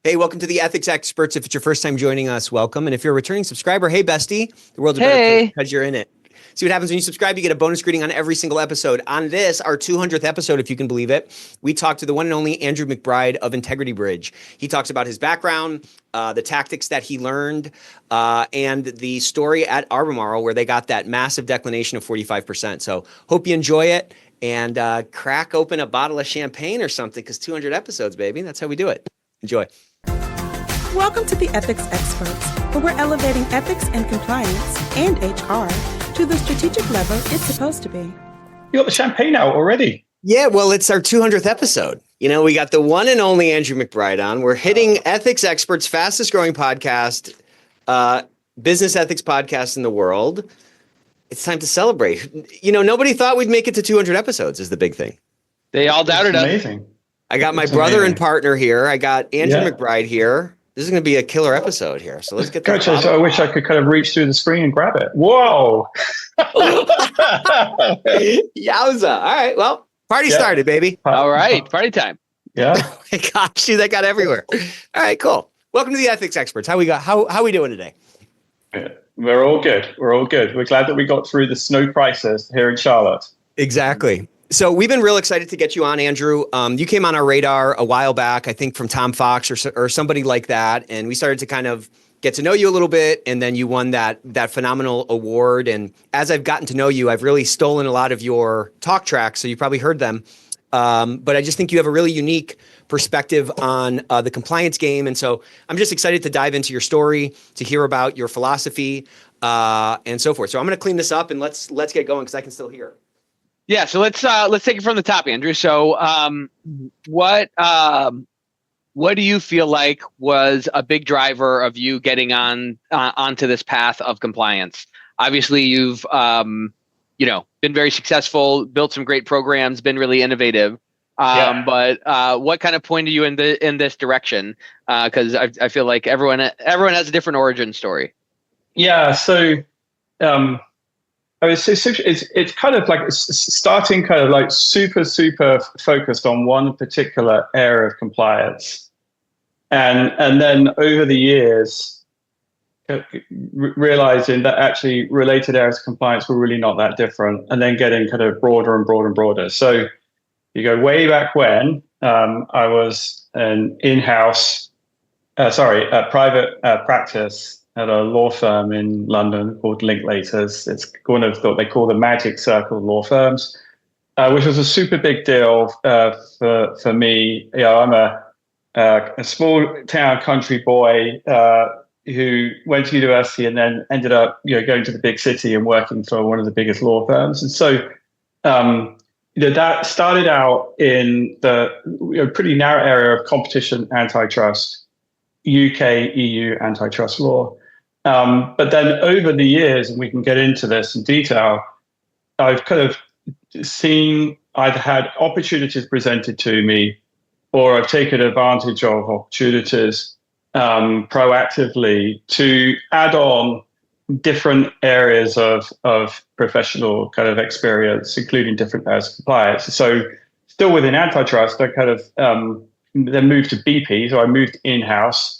Hey, welcome to the Ethics Experts. If it's your first time joining us, welcome. And if you're a returning subscriber, hey, bestie, the world's a better place because you're in it. See what happens when you subscribe. You get a bonus greeting on every single episode. On this, our 200th episode, if you can believe it, we talked to the one and only Andrew McBride of Integrity Bridge. He talks about his background, the tactics that he learned, and the story at Albemarle where they got that massive declination of 45%. So hope you enjoy it and crack open a bottle of champagne or something because 200 episodes, baby. That's how we do it. Enjoy. Welcome to the Ethics Experts, where we're elevating ethics and compliance and HR to the strategic level it's supposed to be. You got the champagne out already. Yeah, well, it's our 200th episode. You know, we got the one and only Andrew McBride on. We're hitting Ethics Experts' fastest growing podcast, business ethics podcast in the world. It's time to celebrate. You know, nobody thought we'd make it to 200 episodes is the big thing. They all doubted us. Amazing. I got my brother and partner here. I got Andrew McBride here. This is going to be a killer episode here. So let's get that. Coach, I wish I could kind of reach through the screen and grab it. Whoa. Yowza. All right. Well, party started, baby. All right. Party time. Yeah. Oh my gosh, dude, that got everywhere. All right, cool. Welcome to the Ethics Experts. How we we doing today? We're all good. We're glad that we got through the snow crisis here in Charlotte. Exactly. So we've been real excited to get you on, Andrew. You came on our radar a while back, I think from Tom Fox or somebody like that. And we started to kind of get to know you a little bit. And then you won that phenomenal award. And as I've gotten to know you, I've really stolen a lot of your talk tracks. So you probably heard them. But I just think you have a really unique perspective on the compliance game. And so I'm just excited to dive into your story, to hear about your philosophy and so forth. So I'm going to clean this up and let's get going because I can still hear. Yeah, so let's take it from the top, Andrew. So, what do you feel like was a big driver of you getting onto this path of compliance? Obviously, you've been very successful, built some great programs, been really innovative. But what kind of pointed you in this direction? Because I feel like everyone has a different origin story. Yeah. So. It's kind of like starting kind of like super focused on one particular area of compliance. And then over the years, realizing that actually related areas of compliance were really not that different and then getting kind of broader and broader and broader. So you go way back when I was an private practice at a law firm in London called Linklaters. It's one of what they call the magic circle law firms, which was a super big deal for me. You know, I'm a small town country boy who went to university and then ended up going to the big city and working for one of the biggest law firms. And so that started out in the pretty narrow area of competition antitrust, UK, EU antitrust law. But then over the years, and we can get into this in detail, I've kind of seen either had opportunities presented to me or I've taken advantage of opportunities proactively to add on different areas of professional kind of experience, including different areas of compliance. So still within antitrust, I kind of then moved to BP. So I moved in-house.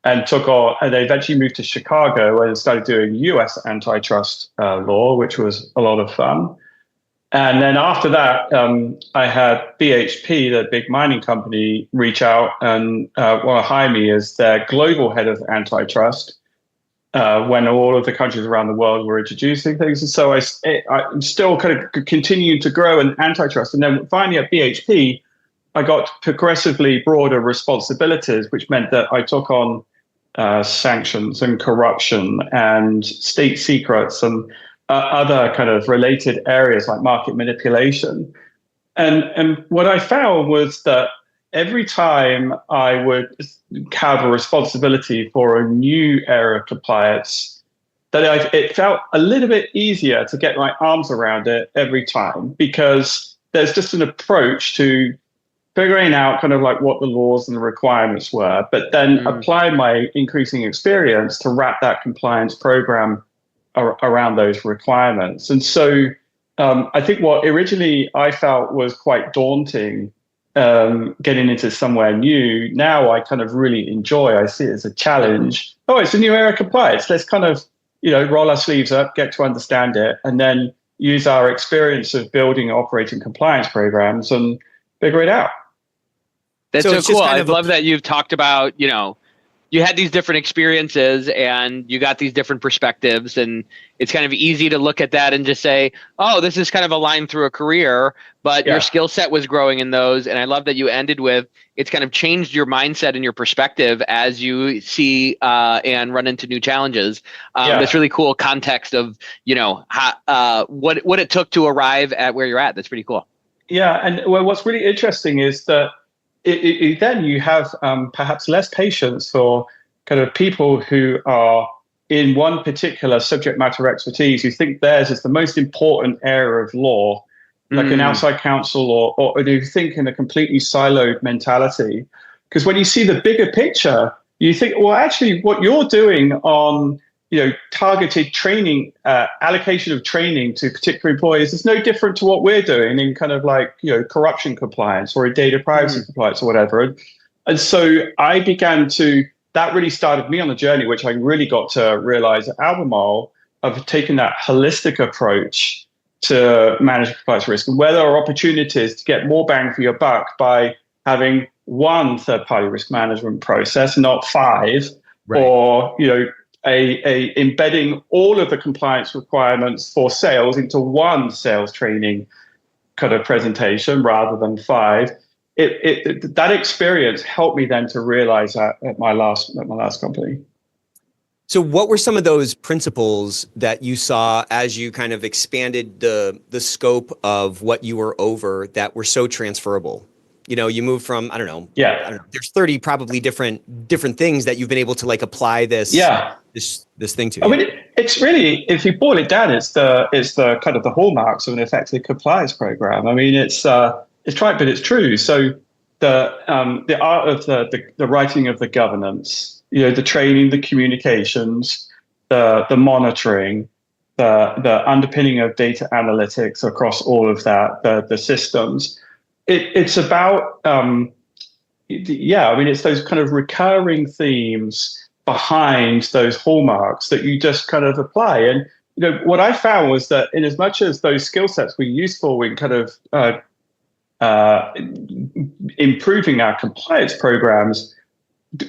And they eventually moved to Chicago and started doing US antitrust law, which was a lot of fun. And then after that, I had BHP, the big mining company, reach out and want to hire me as their global head of antitrust when all of the countries around the world were introducing things. And so I'm still kind of continuing to grow in antitrust. And then finally at BHP, I got progressively broader responsibilities, which meant that I took on sanctions and corruption and state secrets and other kind of related areas like market manipulation. And what I found was that every time I would have a responsibility for a new area of compliance, that it felt a little bit easier to get my arms around it every time because there's just an approach to figuring out kind of like what the laws and the requirements were, but then apply my increasing experience to wrap that compliance program around those requirements. And so I think what originally I felt was quite daunting getting into somewhere new, now I kind of really enjoy. I see it as a challenge. Oh, it's a new area of compliance. Let's kind of, roll our sleeves up, get to understand it, and then use our experience of building and operating compliance programs and figure it out. That's So so it's just cool. kind I of love that you've talked about, you had these different experiences and you got these different perspectives, and it's kind of easy to look at that and just say, oh, this is kind of a line through a career, but your skill set was growing in those. And I love that you ended with, it's kind of changed your mindset and your perspective as you see and run into new challenges. That's really cool context of, how, what it took to arrive at where you're at. That's pretty cool. Yeah. And what's really interesting is that then you have perhaps less patience for kind of people who are in one particular subject matter expertise, who think theirs is the most important area of law, like an outside counsel, or who think in a completely siloed mentality. Because when you see the bigger picture, you think, well, actually, what you're doing on targeted training, allocation of training to particular employees is no different to what we're doing in kind of like, corruption compliance or data privacy compliance or whatever. And so I began that really started me on a journey, which I really got to realize at Albemarle, of taking that holistic approach to manage compliance risk, and where there are opportunities to get more bang for your buck by having one third-party risk management process, not 5, or, embedding all of the compliance requirements for sales into one sales training kind of presentation rather than 5. That experience helped me then to realize that at my last company. So what were some of those principles that you saw as you kind of expanded the scope of what you were over that were so transferable? You move from, I don't know, there's 30 probably different things that you've been able to like apply this thing to. I mean, it's really, if you boil it down, it's the kind of the hallmarks of an effective compliance program. I mean, it's trite, but it's true. So the art of the writing of the governance, the training, the communications, the monitoring, the underpinning of data analytics across all of that, the systems. It's about, it's those kind of recurring themes behind those hallmarks that you just kind of apply. And, what I found was that in as much as those skill sets were useful in kind of improving our compliance programs,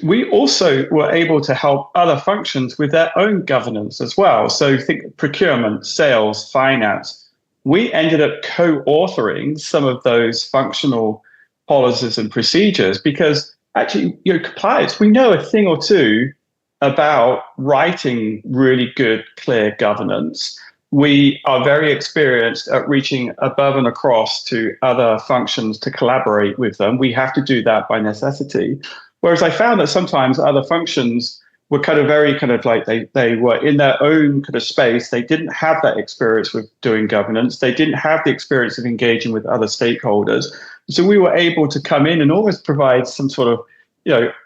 we also were able to help other functions with their own governance as well. So think procurement, sales, finance. We ended up co-authoring some of those functional policies and procedures because actually, compliance, we know a thing or two about writing really good, clear governance. We are very experienced at reaching above and across to other functions to collaborate with them. We have to do that by necessity. Whereas I found that sometimes other functions were kind of very kind of like they were in their own kind of space. They didn't have that experience with doing governance. They didn't have the experience of engaging with other stakeholders. So we were able to come in and almost provide some sort of,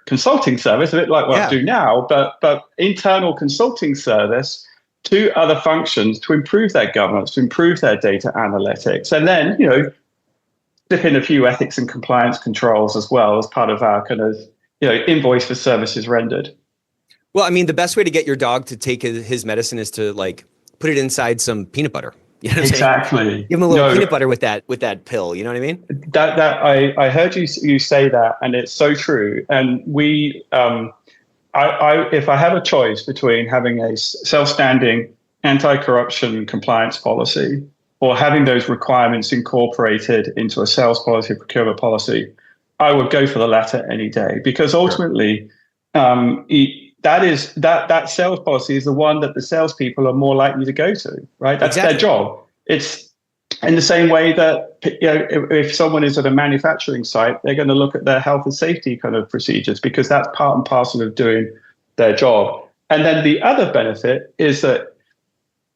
consulting service, a bit like what I do now, but internal consulting service to other functions to improve their governance, to improve their data analytics, and then, slip in a few ethics and compliance controls as well as part of our kind of, invoice for services rendered. Well, I mean, the best way to get your dog to take his medicine is to like put it inside some peanut butter. You know what Exactly. I'm saying? Give him a little peanut butter with that pill. You know what I mean? That I heard you say that, and it's so true. And we, if I have a choice between having a self-standing anti-corruption compliance policy or having those requirements incorporated into a sales policy, procurement policy, I would go for the latter any day, because ultimately, that sales policy is the one that the salespeople are more likely to go to, right? That's their job. It's in the same way that if someone is at a manufacturing site, they're going to look at their health and safety kind of procedures because that's part and parcel of doing their job. And then the other benefit is that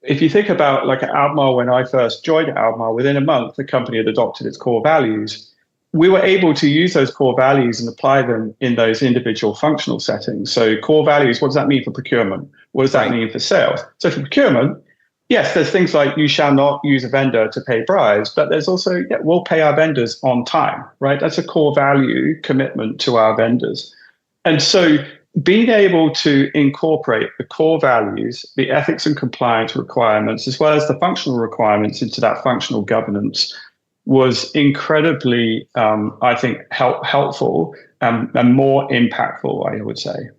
if you think about like at Albemarle, when I first joined Albemarle, within a month, the company had adopted its core values. We were able to use those core values and apply them in those individual functional settings. So core values, what does that mean for procurement? What does that mean for sales? So for procurement, yes, there's things like you shall not use a vendor to pay bribes, but there's also, we'll pay our vendors on time, right? That's a core value commitment to our vendors. And so being able to incorporate the core values, the ethics and compliance requirements, as well as the functional requirements into that functional governance was incredibly, I think, helpful and more impactful, I would say.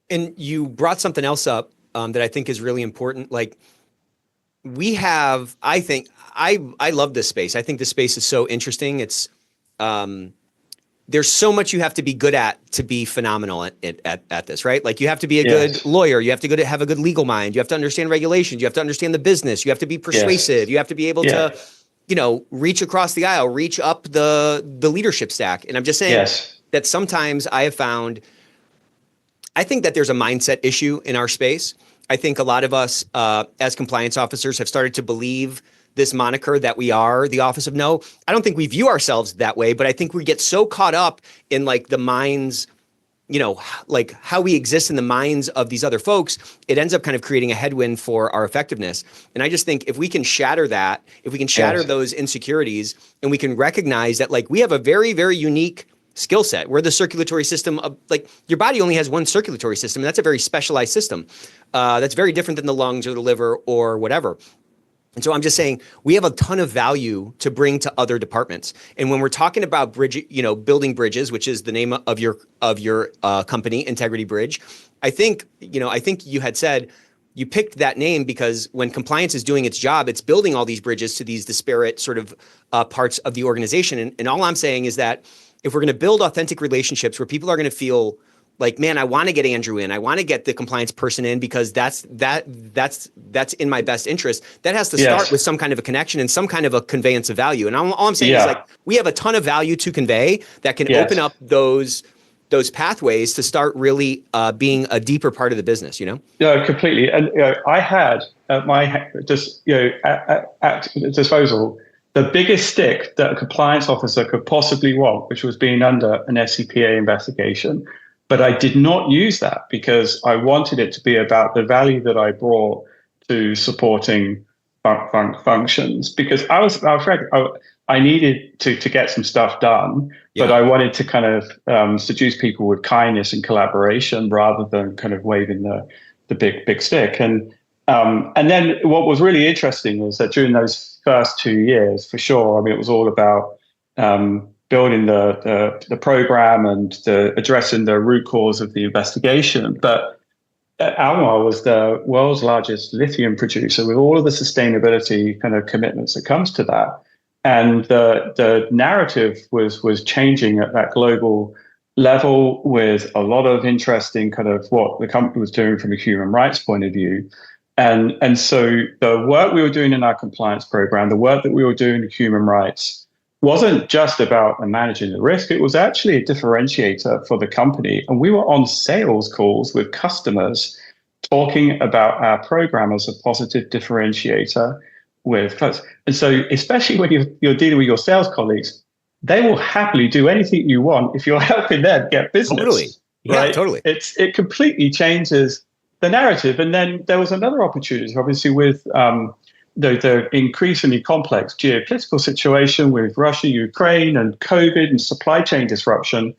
And you brought something else up that I think is really important. Like we have, I think, I love this space. I think this space is so interesting. It's there's so much you have to be good at to be phenomenal at this, right? Like you have to be a good lawyer. You have to have a good legal mind. You have to understand regulations. You have to understand the business. You have to be persuasive. You have to be able to, reach across the aisle, reach up the leadership stack. And I'm just saying that sometimes I have found, I think that there's a mindset issue in our space. I think a lot of us as compliance officers have started to believe this moniker that we are the Office of No. I don't think we view ourselves that way, but I think we get so caught up in like the minds, like how we exist in the minds of these other folks, it ends up kind of creating a headwind for our effectiveness. And I just think if we can shatter that, if we can shatter those insecurities, and we can recognize that like we have a very, very unique skill set. We're the circulatory system of, like, your body only has one circulatory system, and that's a very specialized system. That's very different than the lungs or the liver or whatever. And so I'm just saying we have a ton of value to bring to other departments. And when we're talking about building bridges, which is the name of your company, Integrity Bridge, I think you had said you picked that name because when compliance is doing its job, it's building all these bridges to these disparate sort of parts of the organization. And all I'm saying is that if we're going to build authentic relationships where people are going to feel like, man, I want to get Andrew in, I want to get the compliance person in because that's in my best interest. That has to start with some kind of a connection and some kind of a conveyance of value. And all I'm saying is like we have a ton of value to convey that can open up those pathways to start really being a deeper part of the business. Yeah, completely. And I had at my at disposal the biggest stick that a compliance officer could possibly want, which was being under an FCPA investigation. But I did not use that because I wanted it to be about the value that I brought to supporting functions. Because I was afraid I needed to get some stuff done, but I wanted to kind of seduce people with kindness and collaboration rather than kind of waving the big stick. And then what was really interesting was that during those first 2 years, for sure, I mean, it was all about building the program and addressing the root cause of the investigation. But Albemarle was the world's largest lithium producer with all of the sustainability kind of commitments that comes to that. And the narrative was changing at that global level with a lot of interest in kind of what the company was doing from a human rights point of view. And so the work we were doing in our compliance program, the work that we were doing in human rights, wasn't just about managing the risk. It was actually a differentiator for the company. And we were on sales calls with customers talking about our program as a positive differentiator with clients. And so especially when you're dealing with your sales colleagues, they will happily do anything you want if you're helping them get business. Totally. Yeah, right? totally. It completely changes the narrative. And then there was another opportunity, obviously, with the increasingly complex geopolitical situation with Russia, Ukraine, and COVID and supply chain disruption.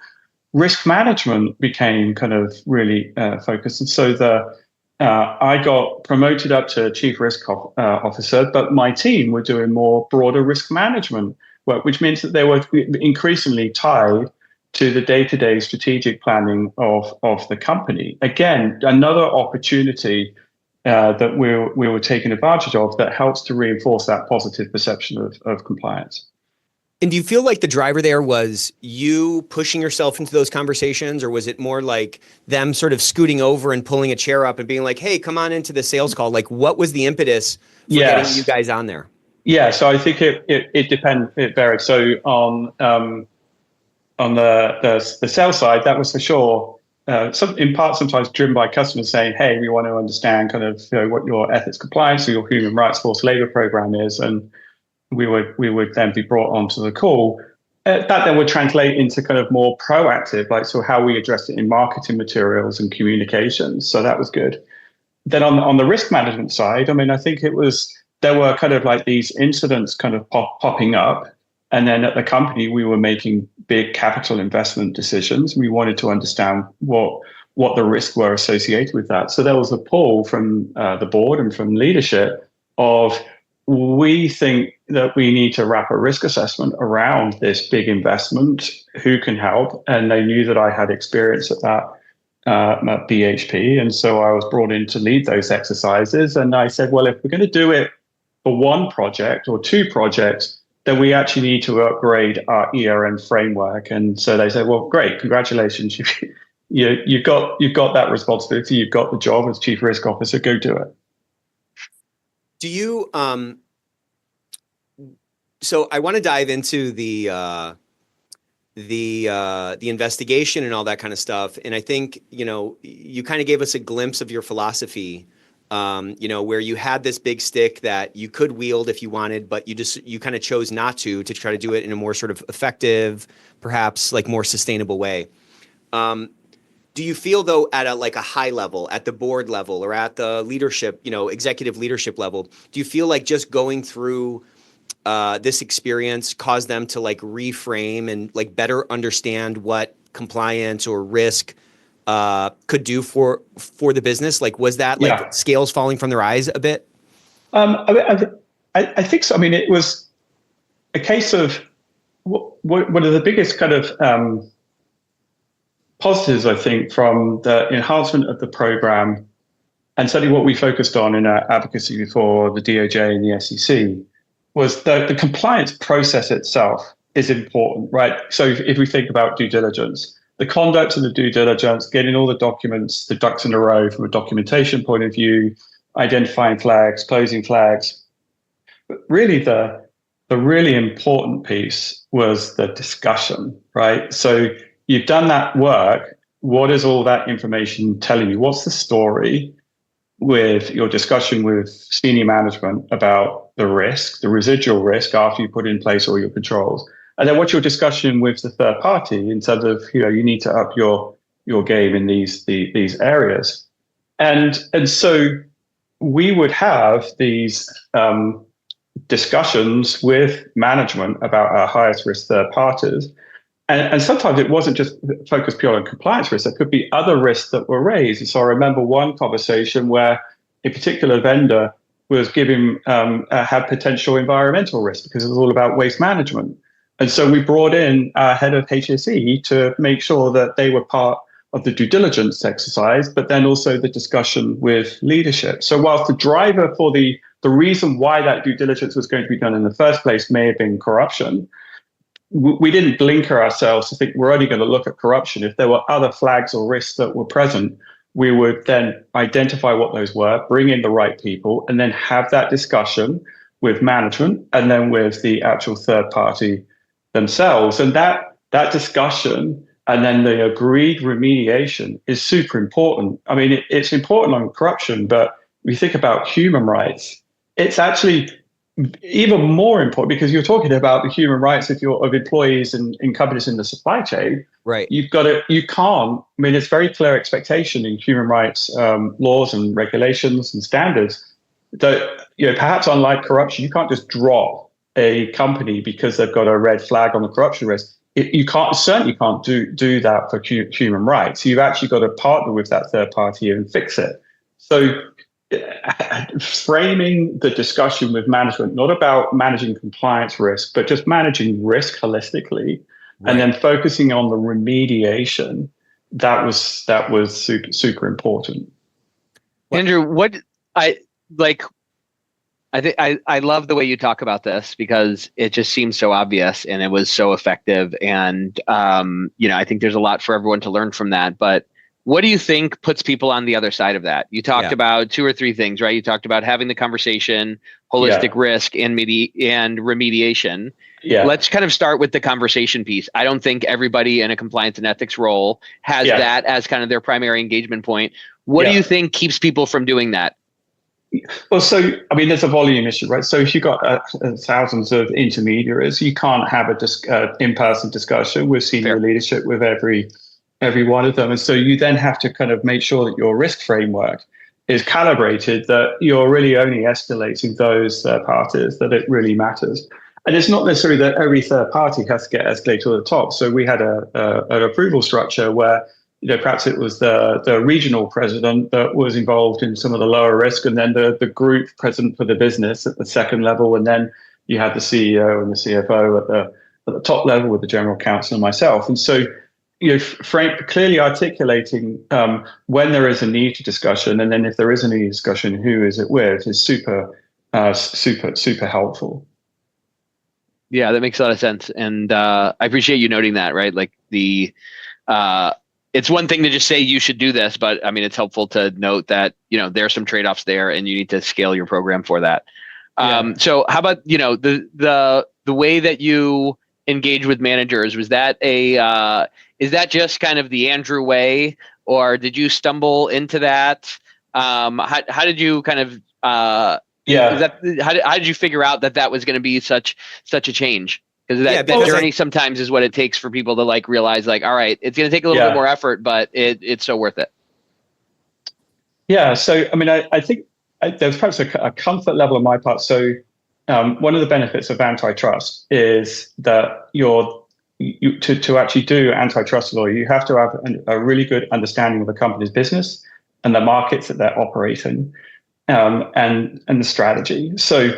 Risk management became kind of really focused. And so I got promoted up to chief risk officer, but my team were doing more broader risk management work, which means that they were increasingly tied to the day-to-day strategic planning of the company. Again, another opportunity that we were taking advantage of that helps to reinforce that positive perception of compliance. And do you feel like the driver there was you pushing yourself into those conversations, or was it more like them sort of scooting over and pulling a chair up and being like, hey, come on into the sales call? Like, what was the impetus for getting you guys on there? Yeah, so I think it depends. It varied. So on the sales side, that was for sure. In part, sometimes driven by customers saying, "Hey, we want to understand kind of what your ethics compliance or your human rights forced labor program is," and we would then be brought onto the call. That then would translate into kind of more proactive, like so how we address it in marketing materials and communications. So that was good. then on the risk management side, I mean, I think there were kind of like these incidents kind of popping up. And then at the company, we were making big capital investment decisions. We wanted to understand what the risks were associated with that. So there was a pull from the board and from leadership of, we think that we need to wrap a risk assessment around this big investment. Who can help? And they knew that I had experience at that at BHP. And so I was brought in to lead those exercises. And I said, well, if we're going to do it for one project or two projects, then we actually need to upgrade our ERM framework. And so they said, well, great, congratulations. You've got that responsibility. You've got the job as chief risk officer. Go do it. Do you, so I want to dive into the investigation and all that kind of stuff. And I think, you kind of gave us a glimpse of your philosophy, where you had this big stick that you could wield if you wanted, but you kind of chose not to try to do it in a more sort of effective, perhaps like more sustainable way. Do you feel though at a high level, at the board level or at the leadership, executive leadership level, do you feel like just going through this experience caused them to like reframe and like better understand what compliance or risk could do for the business? Like, was that like scales falling from their eyes a bit? I think so. I mean, it was a case of one of the biggest kind of positives, I think, from the enhancement of the program, and certainly what we focused on in our advocacy for the DOJ and the SEC, was the compliance process itself is important, right? So if we think about due diligence, the conduct of the due diligence, getting all the documents, the ducks in a row from a documentation point of view, identifying flags, closing flags. But really the really important piece was the discussion, right? So you've done that work. What is all that information telling you? What's the story with your discussion with senior management about the risk, the residual risk after you put in place all your controls? And then what's your discussion with the third party in terms of, you need to up your game in these areas? And so we would have these discussions with management about our highest risk third parties. And sometimes it wasn't just focused purely on compliance risks. There could be other risks that were raised. And so I remember one conversation where a particular vendor was had potential environmental risk because it was all about waste management. And so we brought in our head of HSE to make sure that they were part of the due diligence exercise, but then also the discussion with leadership. So whilst the driver for the reason why that due diligence was going to be done in the first place may have been corruption, we didn't blinker ourselves to think we're only going to look at corruption. If there were other flags or risks that were present, we would then identify what those were, bring in the right people, and then have that discussion with management and then with the actual third party themselves. And that discussion and then the agreed remediation is super important. I mean, it's important on corruption, but we think about human rights. It's actually even more important because you're talking about the human rights of employees and companies in the supply chain. Right. You can't, I mean, it's very clear expectation in human rights laws and regulations and standards that, perhaps unlike corruption, you can't just drop a company because they've got a red flag on the corruption risk. You certainly can't do that for human rights. You've actually got to partner with that third party and fix it. So framing the discussion with management, not about managing compliance risk, but just managing risk holistically, right, and then focusing on the remediation, that was super, super important. Andrew, I think I love the way you talk about this because it just seems so obvious and it was so effective. And, I think there's a lot for everyone to learn from that. But what do you think puts people on the other side of that? You talked about 2 or 3 things, right? You talked about having the conversation, holistic risk, and remediation. Yeah. Let's kind of start with the conversation piece. I don't think everybody in a compliance and ethics role has that as kind of their primary engagement point. What do you think keeps people from doing that? Well, so, I mean, there's a volume issue, right? So if you've got thousands of intermediaries, you can't have a in-person discussion with senior leadership with every one of them. And so you then have to kind of make sure that your risk framework is calibrated, that you're really only escalating those third parties that it really matters. And it's not necessarily that every third party has to get escalated to the top. So we had an approval structure where, perhaps it was the regional president that was involved in some of the lower risk, and then the group president for the business at the second level, and then you had the CEO and the CFO at the top level with the general counsel and myself. And so, Frank clearly articulating when there is a need to discussion, and then if there isn't any discussion, who is it with, is super helpful. Yeah, that makes a lot of sense. And I appreciate you noting that, right? Like it's one thing to just say you should do this, but I mean, it's helpful to note that, there are some trade-offs there and you need to scale your program for that. So how about, the way that you engage with managers, was that is that just kind of the Andrew way, or did you stumble into that? How did you kind of, how did you figure out that was going to be such a change? Because that journey sometimes is what it takes for people to realize, all right, it's going to take a little bit more effort, but it's so worth it. Yeah. So, I mean, I think there's perhaps a comfort level on my part. So one of the benefits of antitrust is that to actually do antitrust law, you have to have a really good understanding of the company's business and the markets that they're operating, and the strategy. So,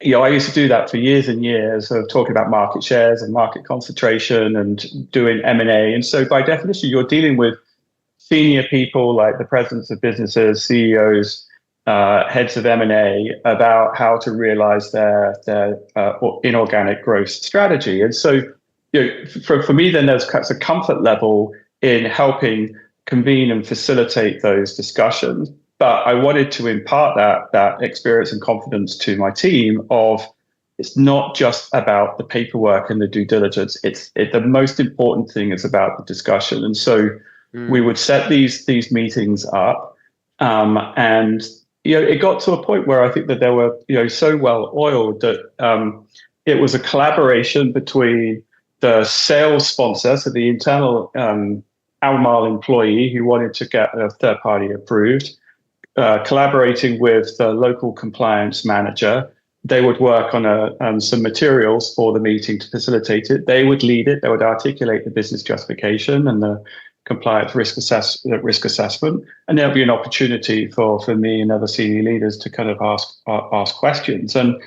I used to do that for years and years, of talking about market shares and market concentration and doing M&A. And so by definition, you're dealing with senior people like the presidents of businesses, CEOs, heads of M&A, about how to realize their inorganic growth strategy. And so, for me, then there's a comfort level in helping convene and facilitate those discussions. But I wanted to impart that experience and confidence to my team of, it's not just about the paperwork and the due diligence. The most important thing is about the discussion. And so we would set these meetings up, and it got to a point where I think that they were so well oiled that it was a collaboration between the sales sponsor, so the internal Albemarle employee who wanted to get a third party approved, collaborating with the local compliance manager. They would work on some materials for the meeting to facilitate it. They would lead it. They would articulate the business justification and the compliance risk assessment. And there'll be an opportunity for me and other senior leaders to kind of ask questions. And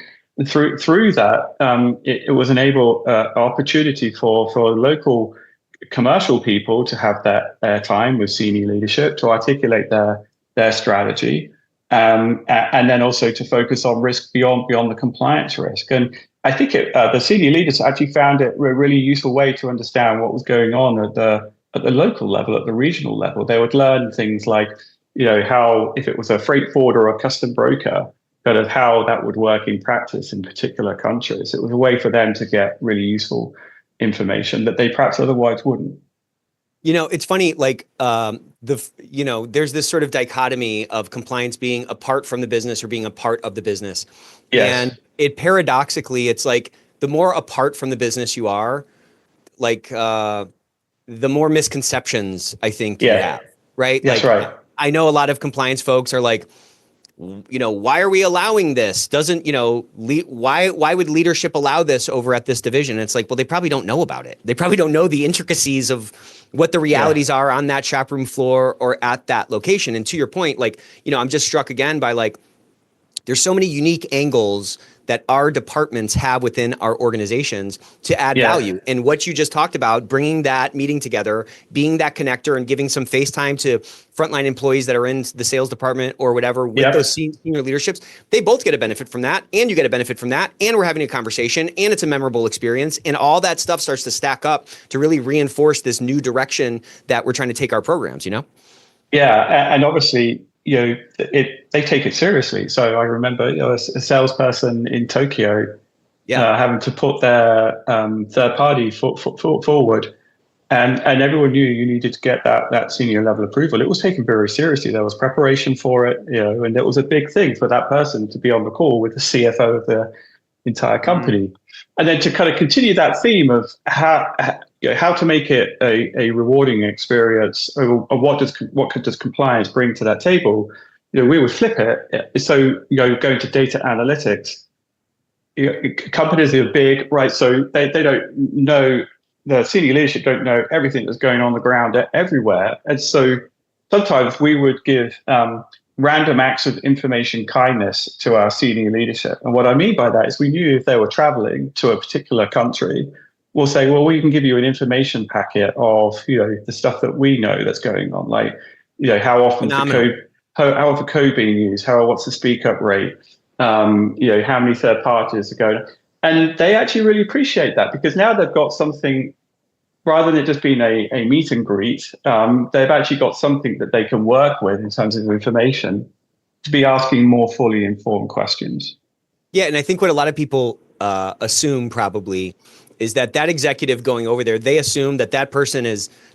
through that, it was an opportunity for local commercial people to have their time with senior leadership to articulate their strategy, and then also to focus on risk beyond the compliance risk. And I think the senior leaders actually found it a really useful way to understand what was going on at the local level, at the regional level. They would learn things like, how, if it was a freight forwarder or a custom broker, kind of how that would work in practice in particular countries. It was a way for them to get really useful information that they perhaps otherwise wouldn't. It's funny, there's this sort of dichotomy of compliance being apart from the business or being a part of the business. Yes. And it paradoxically, it's like the more apart from the business you are, the more misconceptions I think you have, right? That's right. I know a lot of compliance folks are like, why are we allowing this? Why would leadership allow this over at this division? And it's like, well, they probably don't know about it. They probably don't know the intricacies of what the realities are on that shop room floor or at that location. And to your point, I'm just struck again by there's so many unique angles that our departments have within our organizations to add value. And what you just talked about, bringing that meeting together, being that connector and giving some face time to frontline employees that are in the sales department or whatever with those senior leaderships, they both get a benefit from that, and you get a benefit from that, and we're having a conversation, and it's a memorable experience, and all that stuff starts to stack up to really reinforce this new direction that we're trying to take our programs, Yeah, and obviously, they take it seriously. So I remember a salesperson in Tokyo having to put their third party forward, and everyone knew you needed to get that senior level approval. It was taken very seriously. There was preparation for it, and it was a big thing for that person to be on the call with the CFO of the entire company. And then to kind of continue that theme of how, how to make it a rewarding experience, or what does compliance bring to that table? We would flip it. So going to data analytics, companies are big, right? So they don't know, the senior leadership don't know everything that's going on the ground everywhere, and so sometimes we would give random acts of information kindness to our senior leadership. And what I mean by that is we knew if they were traveling to a particular country, we'll say, well, we can give you an information packet of, the stuff that we know that's going on, like, how often how often code being used, what's the speak up rate, how many third parties are going. And they actually really appreciate that, because now they've got something, rather than it just being a meet and greet, they've actually got something that they can work with in terms of information to be asking more fully informed questions. Yeah, and I think what a lot of people assume probably is that executive going over there, they assume that person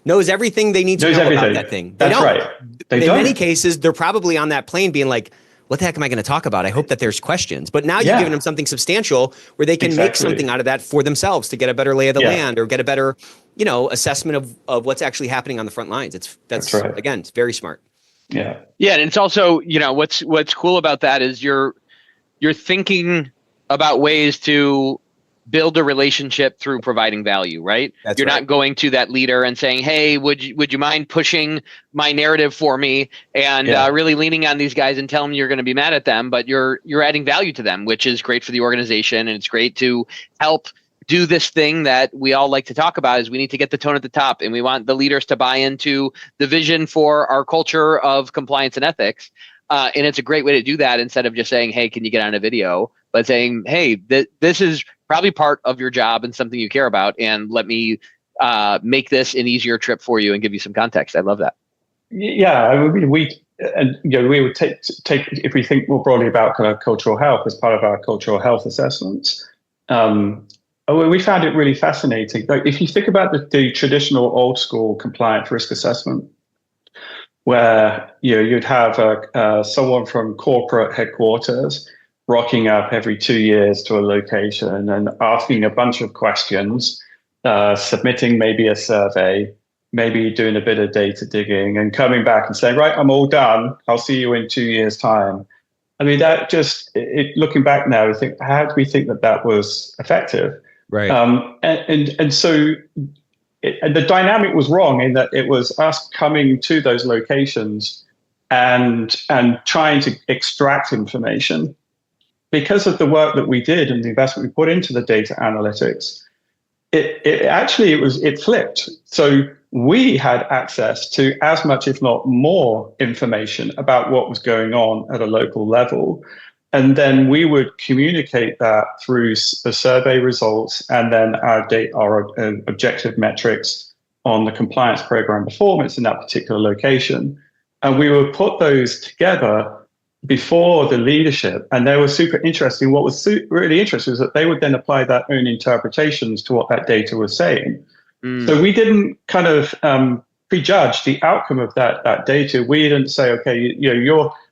knows everything they need to know about that thing. That's right. In many cases, they're probably on that plane being like, what the heck am I going to talk about? I hope that there's questions. But now you've given them something substantial where they can make something out of that for themselves to get a better lay of the land, or get a better, assessment of what's actually happening on the front lines. That's right. Again, it's very smart. Yeah. Yeah. And it's also, what's cool about that is you're thinking about ways to build a relationship through providing value, right? You're not going to that leader and saying, hey, would you mind pushing my narrative for me, and really leaning on these guys and telling them you're going to be mad at them, but you're adding value to them, which is great for the organization. And it's great to help do this thing that we all like to talk about, is we need to get the tone at the top, and we want the leaders to buy into the vision for our culture of compliance and ethics. And it's a great way to do that, instead of just saying, hey, can you get on a video, but saying, hey, this is probably part of your job and something you care about, and let me make this an easier trip for you and give you some context. I love that. Yeah, I mean, we would take, if we think more broadly about kind of cultural health as part of our cultural health assessments. We found it really fascinating. Like, if you think about the traditional old school compliance risk assessment, where you'd have someone from corporate headquarters rocking up every 2 years to a location and asking a bunch of questions, submitting maybe a survey, maybe doing a bit of data digging, and coming back and saying, right, I'm all done. I'll see you in 2 years' time. I mean, that just, looking back now, I think, how do we think that was effective? Right. And so the dynamic was wrong, in that it was us coming to those locations and trying to extract information. Because of the work that we did and the investment we put into the data analytics, it flipped. So we had access to as much, if not more, information about what was going on at a local level. And then we would communicate that through the survey results, and then our objective metrics on the compliance program performance in that particular location. And we would put those together before the leadership, and they were super interesting. What was really interesting was that they would then apply their own interpretations to what that data was saying. So we didn't kind of prejudge the outcome of that data. We didn't say, okay,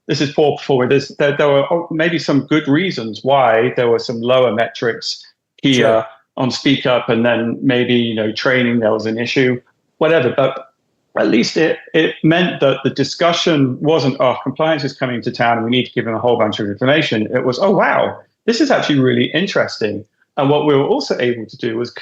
this is poor performance. There were maybe some good reasons why there were some lower metrics here on speak up, and then maybe training, there was an issue, whatever. But at least it meant that the discussion wasn't, oh, compliance is coming to town and we need to give them a whole bunch of information. It was, oh, wow, this is actually really interesting. And what we were also able to do was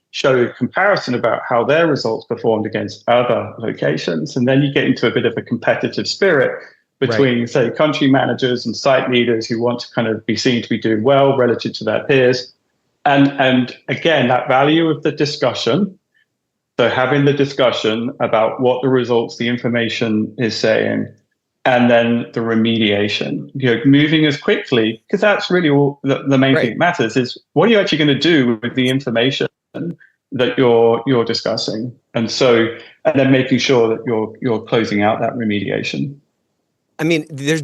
show a comparison about how their results performed against other locations. And then you get into a bit of a competitive spirit between, say, country managers and site leaders who want to kind of be seen to be doing well relative to their peers. And again, that value of the discussion. So having the discussion about what the results, the information is saying, and then the remediation, moving as quickly, because that's really all the main thing that matters, is what are you actually going to do with the information that you're discussing? And then making sure that you're closing out that remediation. I mean, there's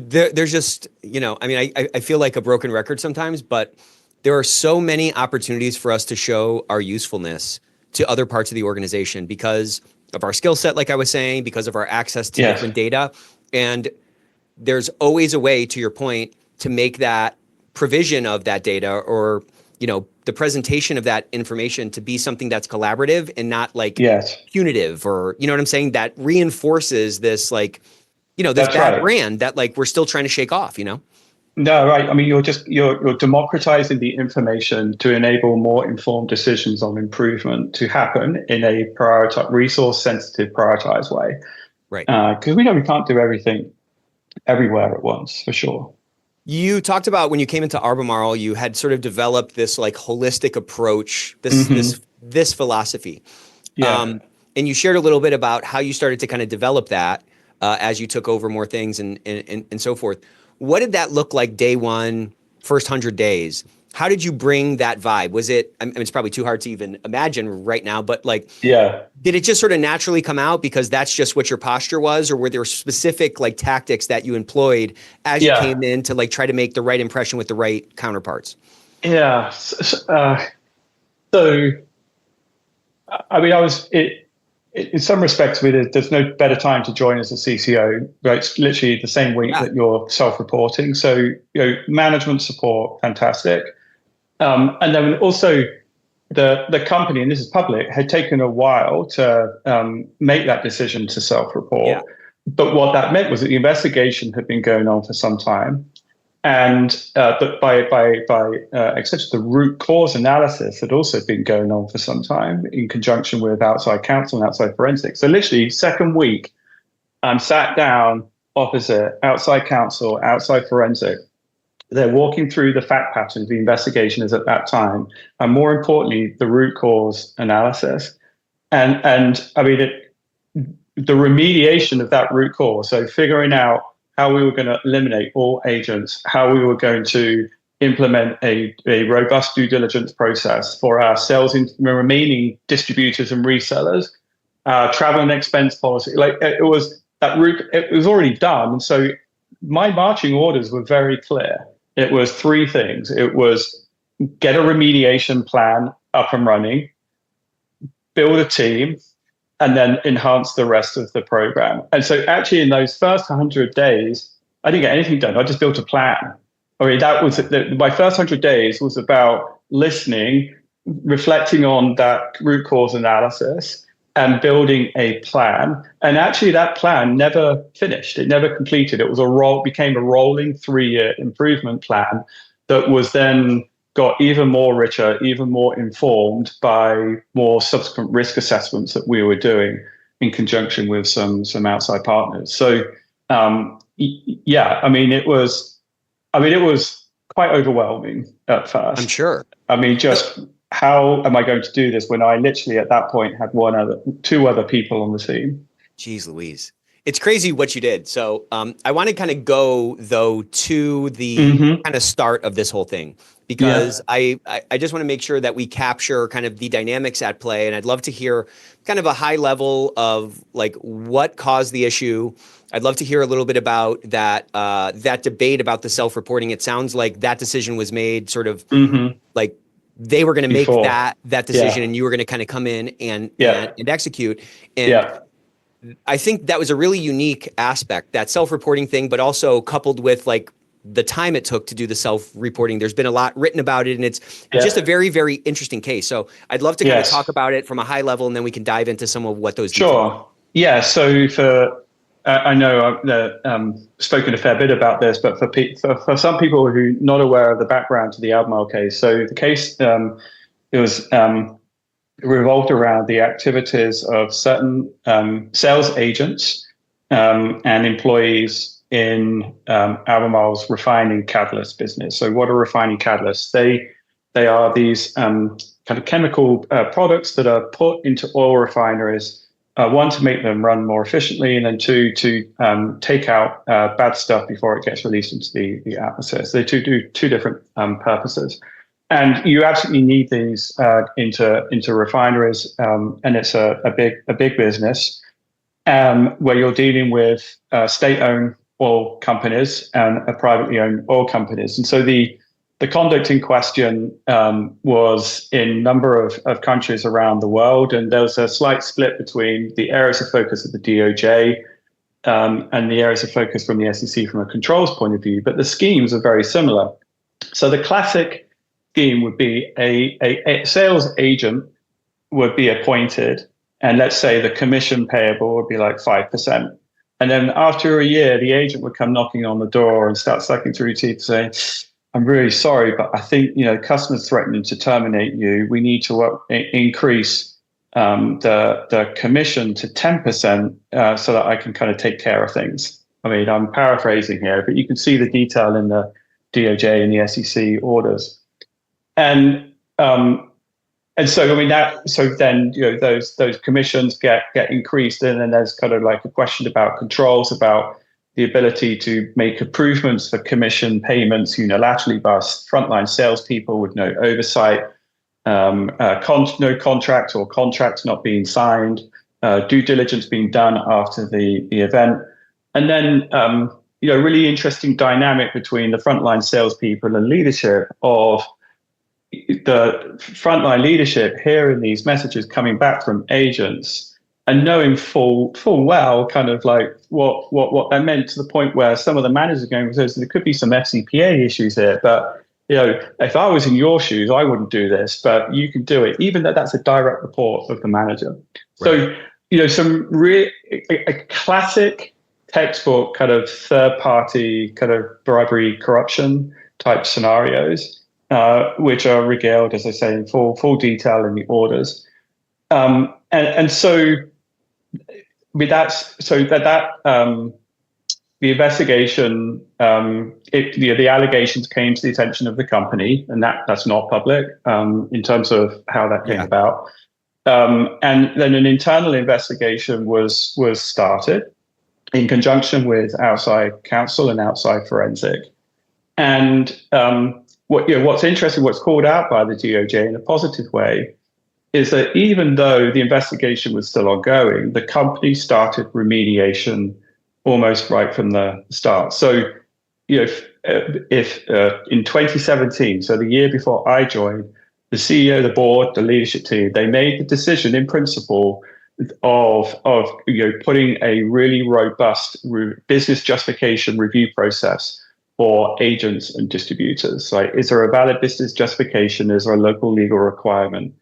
just, I feel like a broken record sometimes, but there are so many opportunities for us to show our usefulness to other parts of the organization because of our skill set, like I was saying, because of our access to different data. And there's always a way, to your point, to make that provision of that data or the presentation of that information to be something that's collaborative and not like Yes. punitive, or, you know what I'm saying? That reinforces this, like, this That's bad right. brand that like we're still trying to shake off, No, right. I mean, you're democratizing the information to enable more informed decisions on improvement to happen in a resource sensitive, prioritized way. Right. Because we know we can't do everything everywhere at once, for sure. You talked about when you came into Albemarle, you had sort of developed this like holistic approach, this philosophy. Yeah. And you shared a little bit about how you started to kind of develop that as you took over more things and so forth. What did that look like day one, first 100 days? How did you bring that vibe? Was it, I mean, it's probably too hard to even imagine right now, but like, did it just sort of naturally come out because that's just what your posture was? Or were there specific like tactics that you employed as you came in to like try to make the right impression with the right counterparts? Yeah. So, I mean, in some respects, there's no better time to join as a CCO, right? It's literally the same week that you're self-reporting. So, management support, fantastic. And then also the company, and this is public, had taken a while to make that decision to self-report. Yeah. But what that meant was that the investigation had been going on for some time. And but by extension, the root cause analysis had also been going on for some time in conjunction with outside counsel and outside forensics. So literally, second week, I'm sat down opposite outside counsel, outside forensic. They're walking through the fact patterns the investigation is at that time, and more importantly, the root cause analysis. And I mean, the remediation of that root cause. So figuring out how we were going to eliminate all agents, how we were going to implement a robust due diligence process for our sales in remaining distributors and resellers, travel and expense policy. Like it was that route, it was already done. And so my marching orders were very clear. It was three things. It was get a remediation plan up and running, build a team, and then enhance the rest of the program. And so actually in those first 100 days, I didn't get anything done. I just built a plan. I mean, that was my first 100 days was about listening, reflecting on that root cause analysis, and building a plan. And actually that plan never finished. It never completed. It was became a rolling 3-year improvement plan that was then got even more richer, even more informed by more subsequent risk assessments that we were doing in conjunction with some outside partners. So it was quite overwhelming at first. I'm sure. I mean, just how am I going to do this when I literally at that point had two other people on the team? Jeez Louise. It's crazy what you did. So I want to kind of go, though, to the kind of start of this whole thing, because I just want to make sure that we capture kind of the dynamics at play. And I'd love to hear kind of a high level of like what caused the issue. I'd love to hear a little bit about that debate about the self-reporting. It sounds like that decision was made sort of like they were going to make that decision and you were going to kind of come in and execute. And I think that was a really unique aspect, that self-reporting thing, but also coupled with like the time it took to do the self-reporting. There's been a lot written about it, and it's just a very, very interesting case. So I'd love to kind of talk about it from a high level, and then we can dive into some of what those details are. Yeah. So I know I've spoken a fair bit about this, but for some people who are not aware of the background to the Albemarle case, so the case revolved around the activities of certain sales agents and employees in Albemarle's refining catalyst business. So what are refining catalysts? They are these kind of chemical products that are put into oil refineries, one, to make them run more efficiently, and then two, to take out bad stuff before it gets released into the atmosphere. So they do two different purposes. And you absolutely need these into refineries, and it's a big business where you're dealing with state-owned oil companies and privately owned oil companies. And so the conduct in question was in a number of countries around the world, and there was a slight split between the areas of focus of the DOJ and the areas of focus from the SEC from a controls point of view. But the schemes are very similar. So the classic scheme would be a sales agent would be appointed, and let's say the commission payable would be like 5%. And then after a year, the agent would come knocking on the door and start sucking through teeth saying, I'm really sorry, but I think, customers threatening to terminate you. We need to increase the commission to 10% so that I can kind of take care of things. I mean, I'm paraphrasing here, but you can see the detail in the DOJ and the SEC orders. And so, I mean, so then, those commissions get increased. And then there's kind of like a question about controls, about the ability to make improvements for commission payments unilaterally by frontline salespeople with no oversight, no contract or contracts not being signed, due diligence being done after the event. And then, really interesting dynamic between the frontline salespeople and leadership of the frontline leadership hearing these messages coming back from agents and knowing full well kind of like what that meant, to the point where some of the managers are going, there could be some FCPA issues here, but if I was in your shoes, I wouldn't do this, but you can do it, even though that's a direct report of the manager. Right. So, some a classic textbook kind of third party kind of bribery, corruption type scenarios, which are regaled, as I say, in full detail in the orders. And so with that, the investigation, the allegations came to the attention of the company, and that's not public in terms of how that came about. And then an internal investigation was started in conjunction with outside counsel and outside forensic. And what's interesting, what's called out by the DOJ in a positive way, is that even though the investigation was still ongoing, the company started remediation almost right from the start. So, if in 2017, so the year before I joined, the CEO, the board, the leadership team, they made the decision in principle of putting a really robust business justification review process for agents and distributors. Like, is there a valid business justification? Is there a local legal requirement?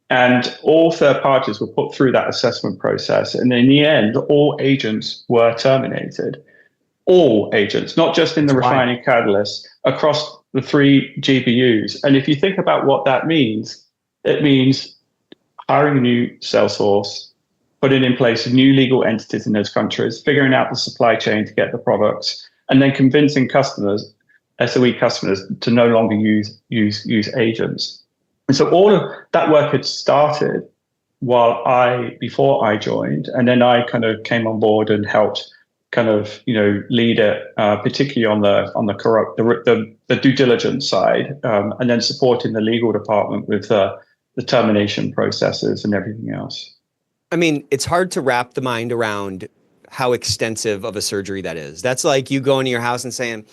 And all third parties were put through that assessment process. And in the end, all agents were terminated. All agents, not just in the refining catalyst, across the 3 GBUs. And if you think about what that means, it means hiring a new sales force, putting in place new legal entities in those countries, figuring out the supply chain to get the products, and then convincing customers, SOE customers, to no longer use agents. And so all of that work had started before I joined, and then I kind of came on board and helped kind of lead it, particularly on the due diligence side, and then supporting the legal department with the termination processes and everything else. I mean, it's hard to wrap the mind around how extensive of a surgery that is. That's like you going to your house and saying,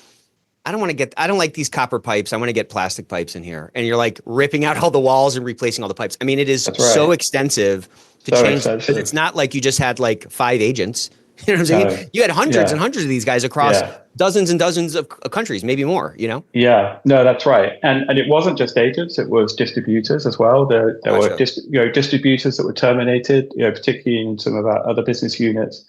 I don't like these copper pipes. I want to get plastic pipes in here. And you're like ripping out all the walls and replacing all the pipes. I mean, it is so extensive to change. But it's not like you just had like 5 agents. You know what I'm saying? You had hundreds and hundreds of these guys across dozens and dozens of countries, maybe more, Yeah, no, that's right. And it wasn't just agents, it was distributors as well. There were distributors that were terminated, particularly in some of our other business units.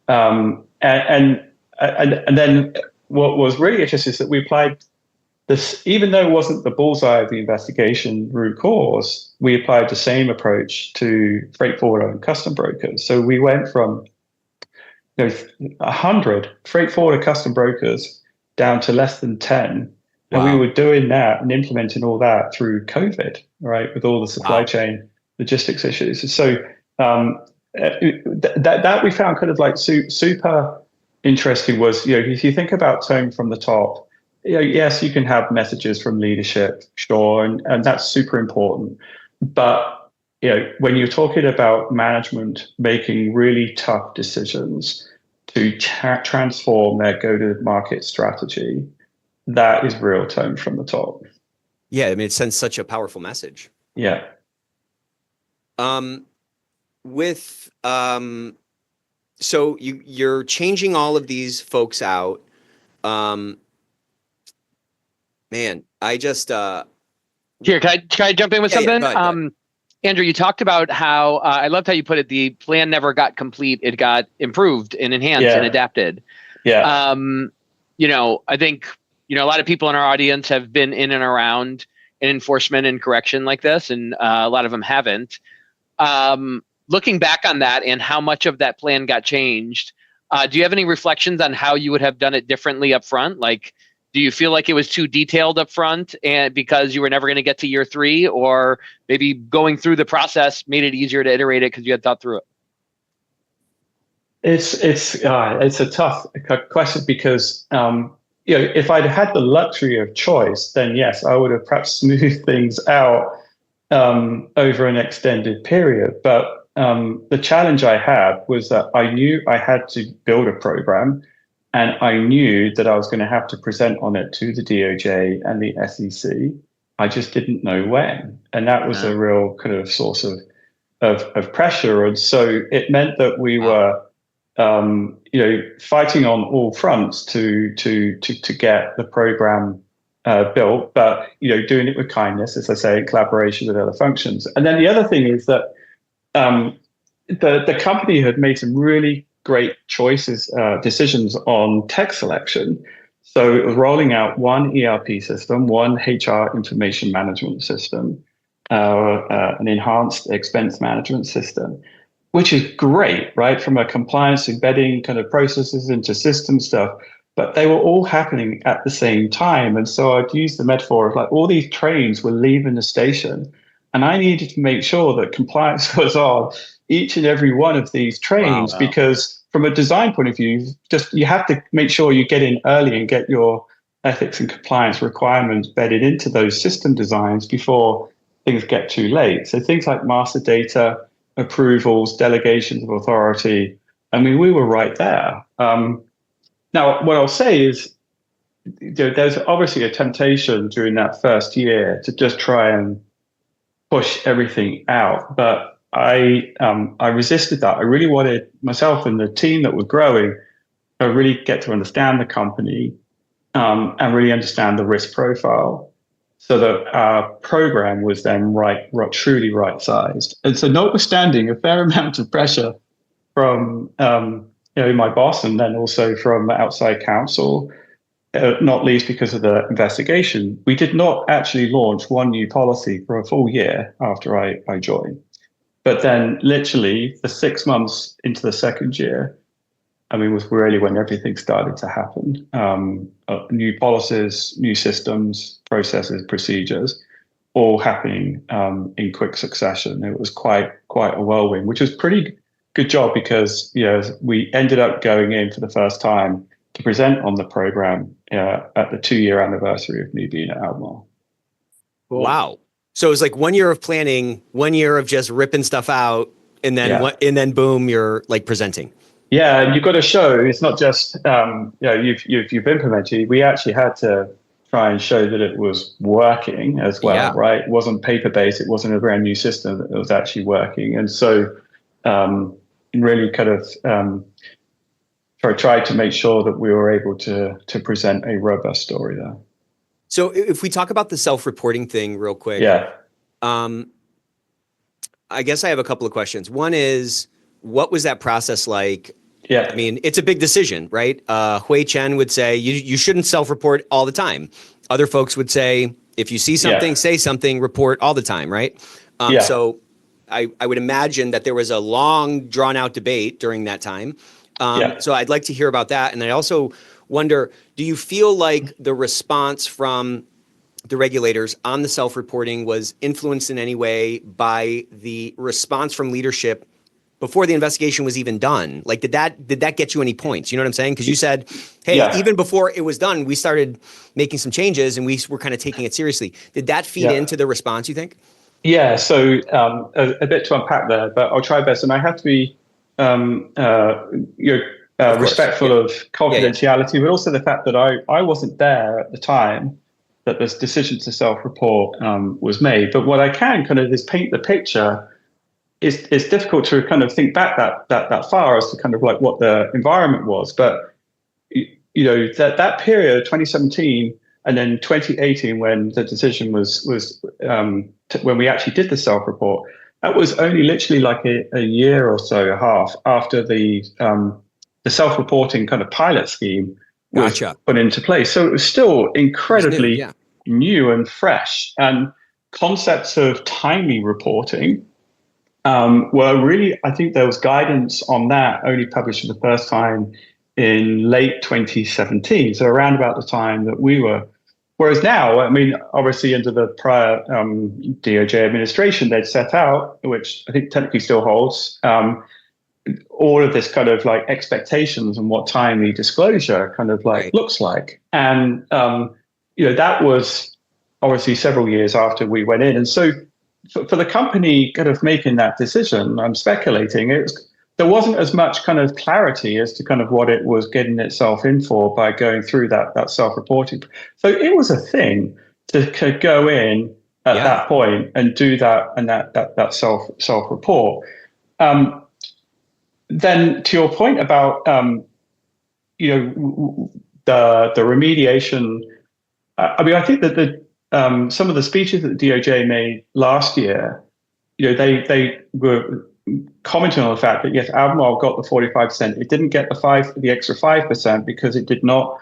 And then what was really interesting is that we applied this, even though it wasn't the bullseye of the investigation root cause, we applied the same approach to freight forwarder and custom brokers. So we went from 100 freight forwarder custom brokers down to less than 10. And we were doing that and implementing all that through COVID, right, with all the supply chain logistics issues. So that we found kind of like super interesting was, if you think about tone from the top, yes, you can have messages from leadership, sure, and that's super important. But when you're talking about management making really tough decisions to transform their go-to-market strategy, that is real tone from the top. Yeah, I mean, it sends such a powerful message. Yeah. So you're changing all of these folks out. Man, I just Here, can I jump in with Yeah, something? go ahead. Andrew, you talked about how I loved how you put it. The plan never got complete; it got improved and enhanced and adapted. Yeah. I think a lot of people in our audience have been in and around an enforcement and correction like this, and a lot of them haven't. Looking back on that and how much of that plan got changed, do you have any reflections on how you would have done it differently up front? Like, do you feel like it was too detailed up front and because you were never going to get to year 3, or maybe going through the process made it easier to iterate it because you had thought through it? It's a tough question because if I'd had the luxury of choice, then yes, I would have perhaps smoothed things out over an extended period. But the challenge I had was that I knew I had to build a program, and I knew that I was going to have to present on it to the DOJ and the SEC. I just didn't know when, and that was a real kind of source of pressure. And so it meant that we were fighting on all fronts to get the program built, but doing it with kindness, as I say, in collaboration with other functions. And then the other thing is that the company had made some really great decisions on tech selection. So it was rolling out one ERP system, one HR information management system, an enhanced expense management system, which is great, right? From a compliance embedding kind of processes into system stuff, but they were all happening at the same time. And so I'd use the metaphor of like all these trains were leaving the station, and I needed to make sure that compliance was on each and every one of these trains. Wow. Because from a design point of view, you have to make sure you get in early and get your ethics and compliance requirements bedded into those system designs before things get too late. So things like master data, approvals, delegations of authority. I mean, we were right there. Now, what I'll say is, there's obviously a temptation during that first year to just try and push everything out, but I resisted that. I really wanted myself and the team that were growing to really get to understand the company and really understand the risk profile, so that our program was then truly right-sized. And so, notwithstanding a fair amount of pressure from my boss, and then also from outside counsel, not least because of the investigation, we did not actually launch one new policy for a full year after I joined. But then, literally, the 6 months into the second year, was really when everything started to happen. New policies, new systems, processes, procedures, all happening in quick succession. It was quite a whirlwind, which was pretty good job because we ended up going in for the first time to present on the program at the 2-year anniversary of me being at Albemarle. Cool. Wow! So it was like 1 year of planning, 1 year of just ripping stuff out, and then and then boom, you're like presenting. Yeah, and you've got to show it's not just you've implemented. We actually had to try and show that it was working as well, right? It wasn't paper-based. It wasn't a brand new system. That was actually working, and so really kind of tried to make sure that we were able to present a robust story there. So if we talk about the self-reporting thing real quick, I guess I have a couple of questions. One is, what was that process like? Yeah. I mean, it's a big decision, right? Hui Chen would say you shouldn't self-report all the time. Other folks would say, if you see something, say something, report all the time, right? So I would imagine that there was a long, drawn-out debate during that time. So I'd like to hear about that. And I also wonder, do you feel like the response from the regulators on the self-reporting was influenced in any way by the response from leadership before the investigation was even done? Like, did that get you any points? You know what I'm saying? Because you said, hey, even before it was done, we started making some changes and we were kind of taking it seriously. Did that feed into the response, you think? Yeah, so a bit to unpack there, but I'll try best. And I have to be respectful of confidentiality, but also the fact that I wasn't there at the time that this decision to self-report was made. But what I can kind of is paint the picture. It's difficult to kind of think back that far as to kind of like what the environment was. But that period, 2017, And then 2018, when the decision was when we actually did the self-report, that was only literally like a year or so, a half after the self-reporting kind of pilot scheme was put into place. So it was still incredibly new and fresh. And concepts of timely reporting were really, I think there was guidance on that only published for the first time in late 2017. So around about the time that we were. Whereas now, I mean, obviously under the prior DOJ administration, they'd set out, which I think technically still holds, all of this kind of like expectations and what timely disclosure kind of like looks like. And, that was obviously several years after we went in. And so for the company kind of making that decision, I'm speculating, there wasn't as much kind of clarity as to kind of what it was getting itself in for by going through that self-reporting. So it was a thing to go in at that point and do that and that self-report. Then to your point about the remediation, I mean, I think that some of the speeches that the DOJ made last year, they were commenting on the fact that yes, Albemarle got the 45%. It didn't get the extra 5% because it did not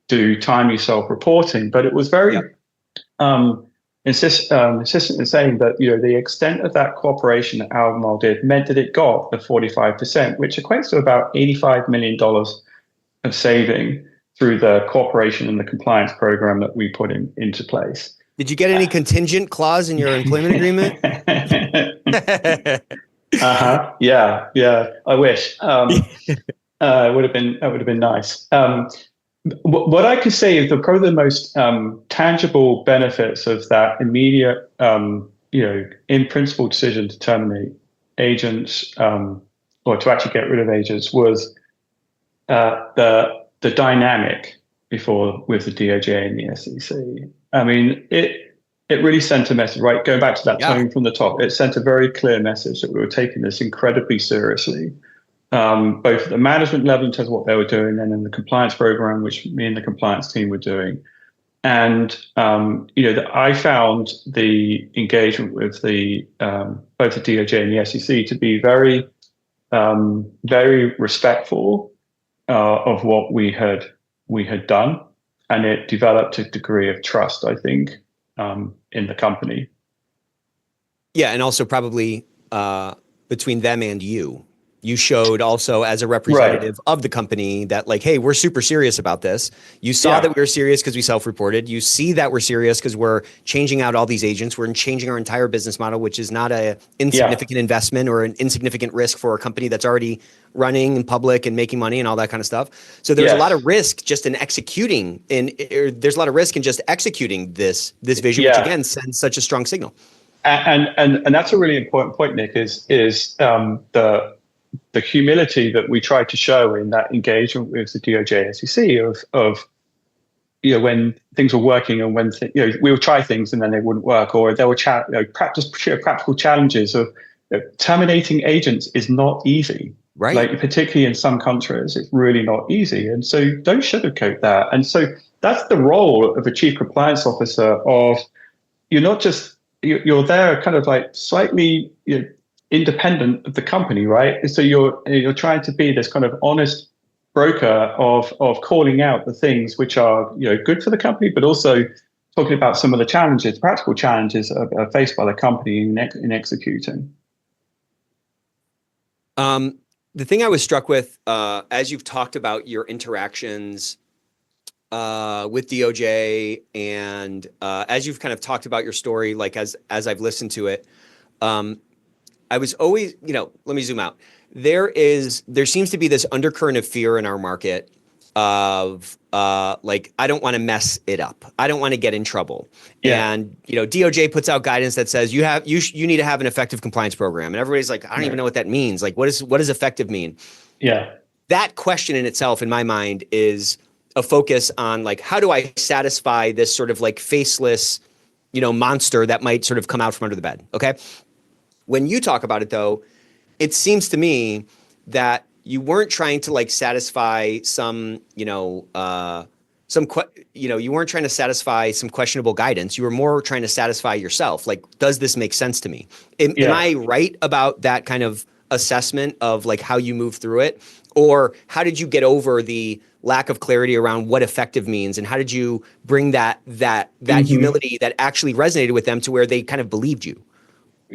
do timely self-reporting. But it was very insistent in saying that the extent of that cooperation that Albemarle did meant that it got the 45%, which equates to about $85 million of saving through the cooperation and the compliance program that we put into place. Did you get any contingent clause in your employment agreement? Yeah. I wish. That would have been nice. What I could say is probably the most tangible benefits of that immediate, in principle decision to terminate agents or to actually get rid of agents was the dynamic before with the DOJ and the SEC. I mean, it really sent a message, right? Going back to that tone from the top, it sent a very clear message that we were taking this incredibly seriously, both at the management level in terms of what they were doing and in the compliance program, which me and the compliance team were doing. And, I found the engagement with both the DOJ and the SEC to be very, very respectful of what we had done. And it developed a degree of trust, I think, in the company. Yeah, and also probably between them and you. You showed also as a representative of the company that like, hey, we're super serious about this. You saw that we were serious because we self-reported. You see that we're serious because we're changing out all these agents. We're changing our entire business model, which is not a insignificant investment or an insignificant risk for a company that's already running in public and making money and all that kind of stuff. So there's a lot of risk just in executing, there's a lot of risk in just executing this vision, which again sends such a strong signal. And that's a really important point, Nick, is the humility that we tried to show in that engagement with the DOJ SEC of when things were working and when we would try things and then they wouldn't work, or there were practical challenges of terminating agents is not easy, right? Like particularly in some countries, it's really not easy, and so don't sugarcoat that. And so that's the role of a chief compliance officer. Of you're not just you're there, kind of like slightly independent of the company, right? So you're trying to be this kind of honest broker of calling out the things which are good for the company, but also talking about some of the challenges, practical challenges are faced by the company in executing. The thing I was struck with as you've talked about your interactions with DOJ and as you've kind of talked about your story, like as I've listened to it, I was always, let me zoom out. There seems to be this undercurrent of fear in our market of like, I don't want to mess it up. I don't want to get in trouble. Yeah. And, DOJ puts out guidance that says you need to have an effective compliance program. And everybody's like, I don't even know what that means. Like, what does effective mean? Yeah. That question in itself, in my mind, is a focus on like, how do I satisfy this sort of like faceless, monster that might sort of come out from under the bed. Okay. When you talk about it, though, it seems to me that you weren't trying to like satisfy some, you weren't trying to satisfy some questionable guidance. You were more trying to satisfy yourself. Like, does this make sense to me? Am I right about that kind of assessment of like how you move through it? Or how did you get over the lack of clarity around what effective means? And how did you bring that humility that actually resonated with them to where they kind of believed you?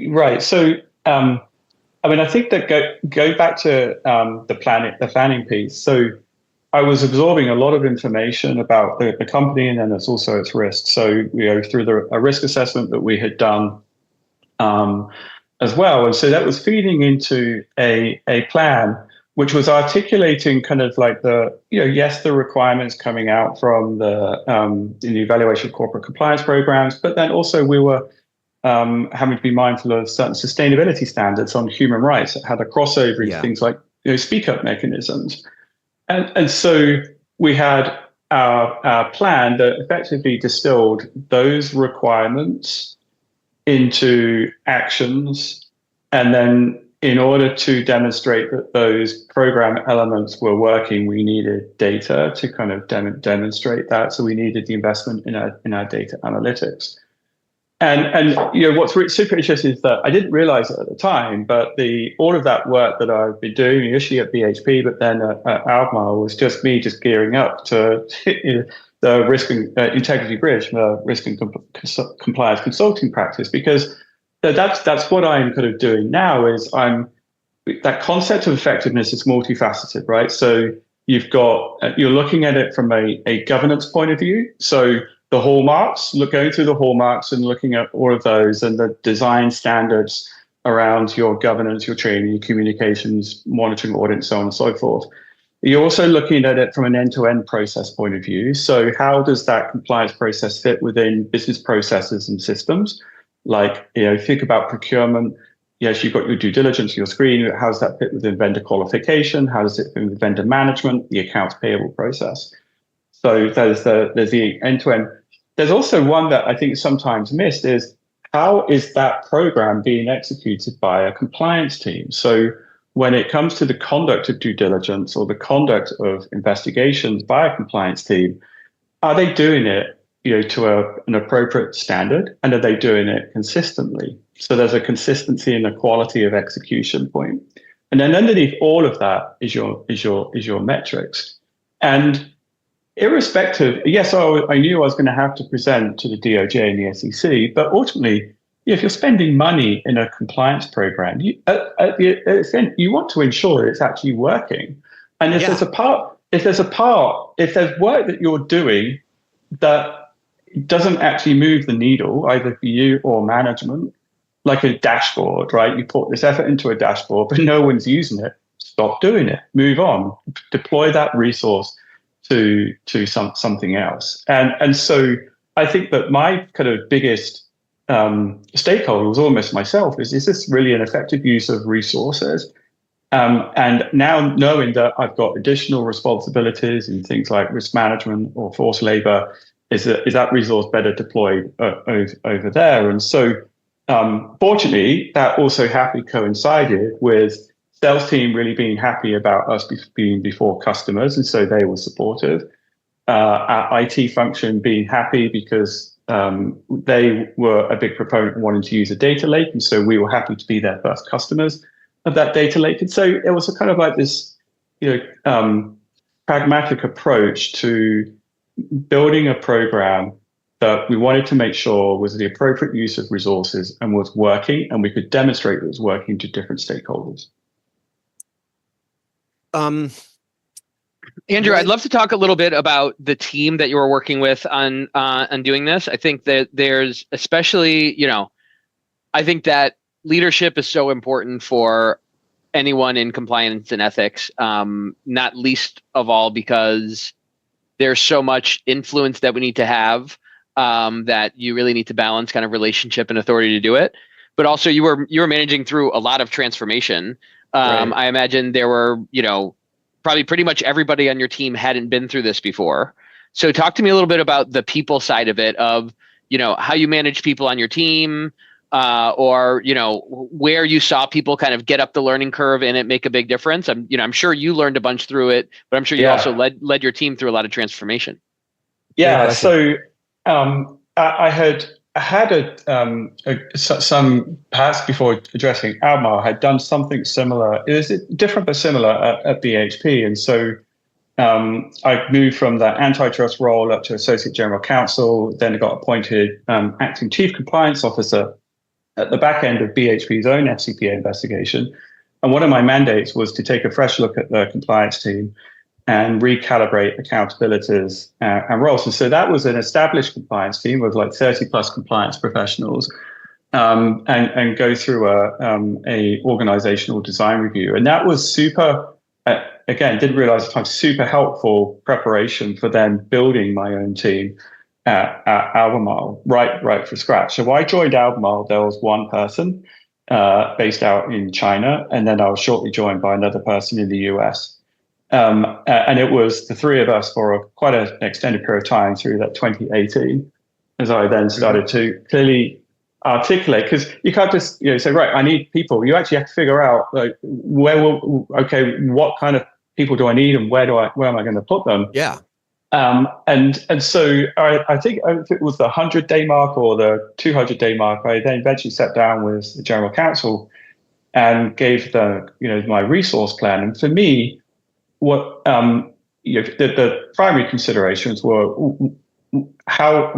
Right. So, I think that go back to the planning piece. So I was absorbing a lot of information about the company, and then there's also its risk. So, through a risk assessment that we had done as well. And so that was feeding into a plan, which was articulating kind of like the requirements coming out from the evaluation of corporate compliance programs, but then also we were having to be mindful of certain sustainability standards on human rights that had a crossover into things like speak up mechanisms. And so we had our plan that effectively distilled those requirements into actions. And then in order to demonstrate that those program elements were working, we needed data to kind of demonstrate that. So we needed the investment in our data analytics. And what's really super interesting is that I didn't realize it at the time, but all of that work that I've been doing initially at BHP, but then at Albemarle, was just me gearing up to the risk and integrity bridge, the risk and compliance consulting practice, because that's what I'm kind of doing now. Is that concept of effectiveness is multifaceted, right? So you're looking at it from a governance point of view. So the hallmarks, going through the hallmarks and looking at all of those and the design standards around your governance, your training, your communications, monitoring, audit, and so on and so forth. You're also looking at it from an end-to-end process point of view. So how does that compliance process fit within business processes and systems? Like, think about procurement. Yes, you've got your due diligence, your screen. How does that fit within vendor qualification? How does it fit with vendor management, the accounts payable process? So there's the end-to-end. There's also one that I think is sometimes missed is how is that program being executed by a compliance team? So when it comes to the conduct of due diligence or the conduct of investigations by a compliance team, are they doing it to an appropriate standard, and are they doing it consistently? So there's a consistency in the quality of execution point. And then underneath all of that is your metrics. And irrespective, yes, I knew I was going to have to present to the DOJ and the SEC, but ultimately, if you're spending money in a compliance program, at the end, you want to ensure it's actually working. And if there's work that you're doing that doesn't actually move the needle, either for you or management, like a dashboard, right? You put this effort into a dashboard, but no one's using it. Stop doing it. Move on. Deploy that resource to something else. And so I think that my kind of biggest stakeholder was almost myself. Is this really an effective use of resources? And now knowing that I've got additional responsibilities in things like risk management or forced labor, is that resource better deployed over there? And so fortunately, that also happily coincided with sales team really being happy about us being before customers, and so they were supportive. Our IT function being happy because they were a big proponent of wanting to use a data lake, and so we were happy to be their first customers of that data lake. And so it was a kind of like this, pragmatic approach to building a program that we wanted to make sure was the appropriate use of resources and was working, and we could demonstrate it was working to different stakeholders. Andrew, I'd love to talk a little bit about the team that you were working with on doing this. I think that there's especially, I think that leadership is so important for anyone in compliance and ethics, not least of all because there's so much influence that we need to have that you really need to balance kind of relationship and authority to do it. But also you were managing through a lot of transformation. Right. I imagine there were, probably pretty much everybody on your team hadn't been through this before. So talk to me a little bit about the people side of it, of, how you manage people on your team, or, where you saw people kind of get up the learning curve and it make a big difference. I'm sure you learned a bunch through it, but I'm sure you also led your team through a lot of transformation. Yeah, question. so I had some past before addressing Albemarle had done something similar. It was different but similar at BHP, and so I moved from the antitrust role up to associate general counsel. Then I got appointed acting chief compliance officer at the back end of BHP's own FCPA investigation. And one of my mandates was to take a fresh look at the compliance team and recalibrate accountabilities and roles. And so that was an established compliance team with like 30 plus compliance professionals, and go through a organizational design review. And that was super, again, didn't realize at the time, super helpful preparation for then building my own team at Albemarle, right from scratch. So I joined Albemarle, there was one person based out in China, and then I was shortly joined by another person in the US. And it was the three of us for quite an extended period of time through that 2018, as I then started to clearly articulate, because you can't just say, right, I need people. You actually have to figure out like what kind of people do I need, and where am I going to put them? Yeah. And so I think if it was the 100-day mark or the 200-day mark, I then eventually sat down with the general counsel and gave my resource plan. And for me, what the primary considerations were how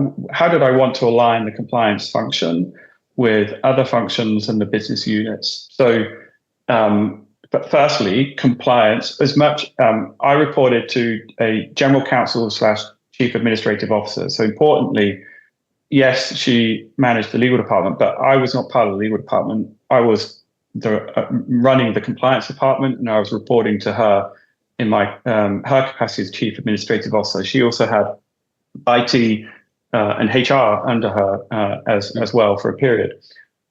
did I want to align the compliance function with other functions and the business units. So, but firstly, compliance. As much I reported to a general counsel / chief administrative officer. So importantly, yes, she managed the legal department, but I was not part of the legal department. I was running the compliance department, and I was reporting to her in my her capacity as chief administrative officer. She also had IT and HR under her as well for a period.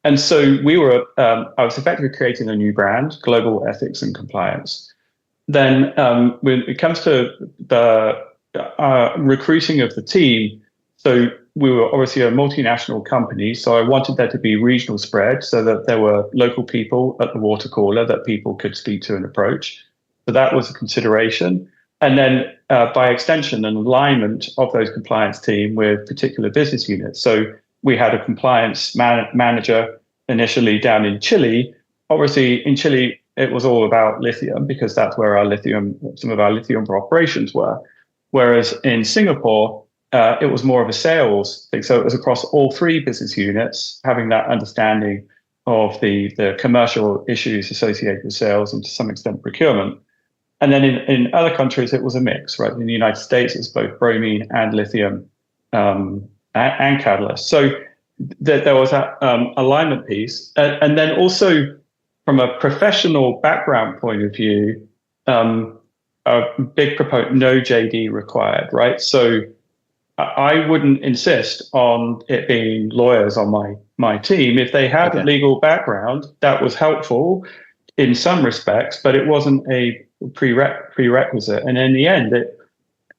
And so I was effectively creating a new brand, Global Ethics and Compliance. Then when it comes to the recruiting of the team, so we were obviously a multinational company, so I wanted there to be regional spread so that there were local people at the water cooler that people could speak to and approach. So that was a consideration. And then by extension, an alignment of those compliance team with particular business units. So we had a compliance manager initially down in Chile. Obviously, in Chile, it was all about lithium because that's where some of our lithium operations were. Whereas in Singapore, it was more of a sales thing. So it was across all three business units, having that understanding of the commercial issues associated with sales and to some extent procurement. And then in other countries, it was a mix, right? In the United States, it's both bromine and lithium and catalyst. So there was that alignment piece. And then also from a professional background point of view, a big proponent, no JD required, right? So I wouldn't insist on it being lawyers on my team. If they had a legal background, that was helpful in some respects, but it wasn't a prerequisite. And in the end,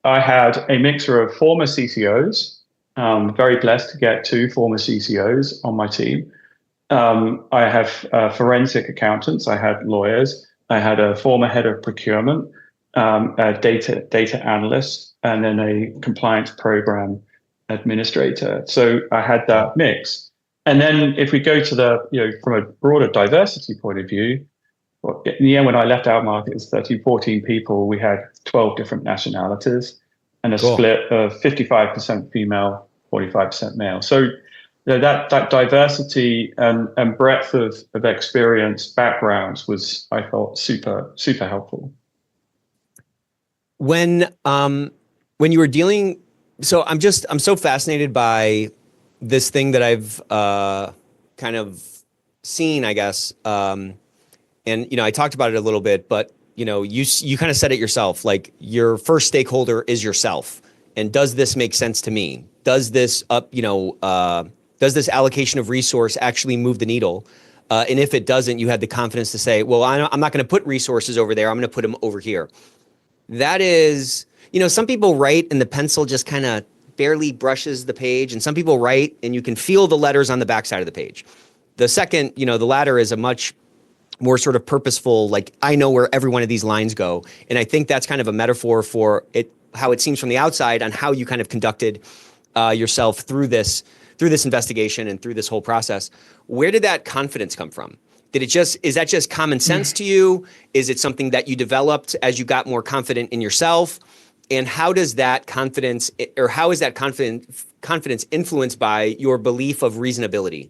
I had a mixture of former CCOs, very blessed to get 2 former CCOs on my team. I have forensic accountants, I had lawyers, I had a former head of procurement, a data analyst, and then a compliance program administrator. So I had that mix. And then if we go to from a broader diversity point of view, in the end, when I left Albemarle, it was 13, 14 people. We had 12 different nationalities and a split of 55% female, 45% male. So that diversity and breadth of experience, backgrounds was, I felt, super, super helpful. When you were dealing, so I'm so fascinated by this thing that I've kind of seen, I guess. And, I talked about it a little bit, but, you kind of said it yourself, like your first stakeholder is yourself. And does this make sense to me? Does this does this allocation of resource actually move the needle? And if it doesn't, you had the confidence to say, well, I'm not going to put resources over there. I'm going to put them over here. That is, some people write and the pencil just kind of barely brushes the page. And some people write and you can feel the letters on the backside of the page. The second, the latter is a much more sort of purposeful, like I know where every one of these lines go. And I think that's kind of a metaphor for it. how it seems from the outside on how you kind of conducted yourself through this investigation and through this whole process. Where did that confidence come from? Is that just common sense to you? Is it something that you developed as you got more confident in yourself? And how does that confidence, or how is that confidence influenced by your belief of reasonability?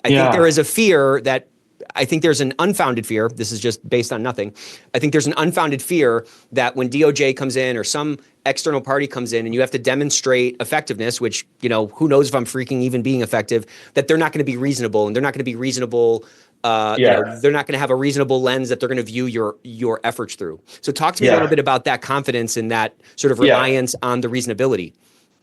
I think there is a fear that, I think there's an unfounded fear. This is just based on nothing. I think there's an unfounded fear that when DOJ comes in or some external party comes in and you have to demonstrate effectiveness, which, who knows if I'm freaking even being effective, that they're not going to be reasonable, and they're not going to be reasonable. They're not going to have a reasonable lens that they're going to view your efforts through. So talk to me a little bit about that confidence and that sort of reliance on the reasonability.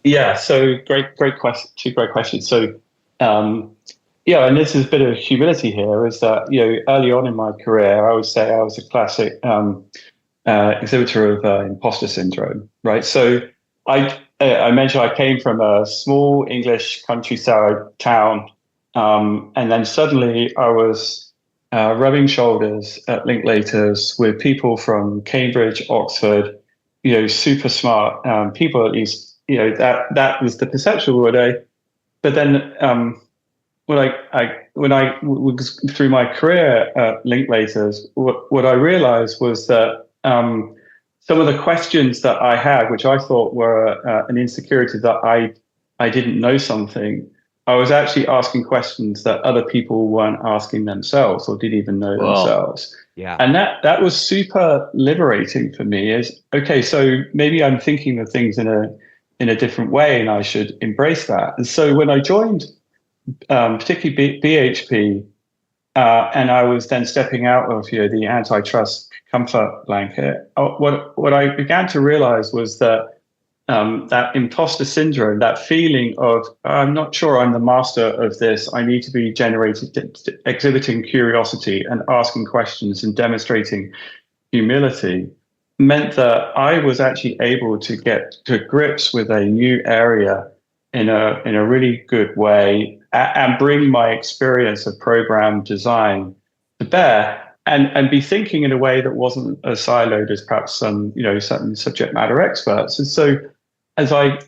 Yeah. So great question. Two great questions. So, and this is a bit of humility here, is that, early on in my career, I would say I was a classic exhibitor of imposter syndrome, right? So I mentioned I came from a small English countryside town, and then suddenly I was rubbing shoulders at Linklaters with people from Cambridge, Oxford, super smart people, at least, that was the perception one day. But then when I was through my career at Linklaters, what I realized was that some of the questions that I had, which I thought were an insecurity that I didn't know something, I was actually asking questions that other people weren't asking themselves or didn't even know themselves. Yeah. And that was super liberating for me. Is okay, so maybe I'm thinking of things in a different way, and I should embrace that. And so when I joined, particularly BHP, and I was then stepping out of the antitrust comfort blanket, what I began to realize was that that imposter syndrome, that feeling of, I'm not sure I'm the master of this, I need to be exhibiting curiosity and asking questions and demonstrating humility, meant that I was actually able to get to grips with a new area in a really good way, and bring my experience of program design to bear, and be thinking in a way that wasn't as siloed as perhaps some certain subject matter experts. And so as what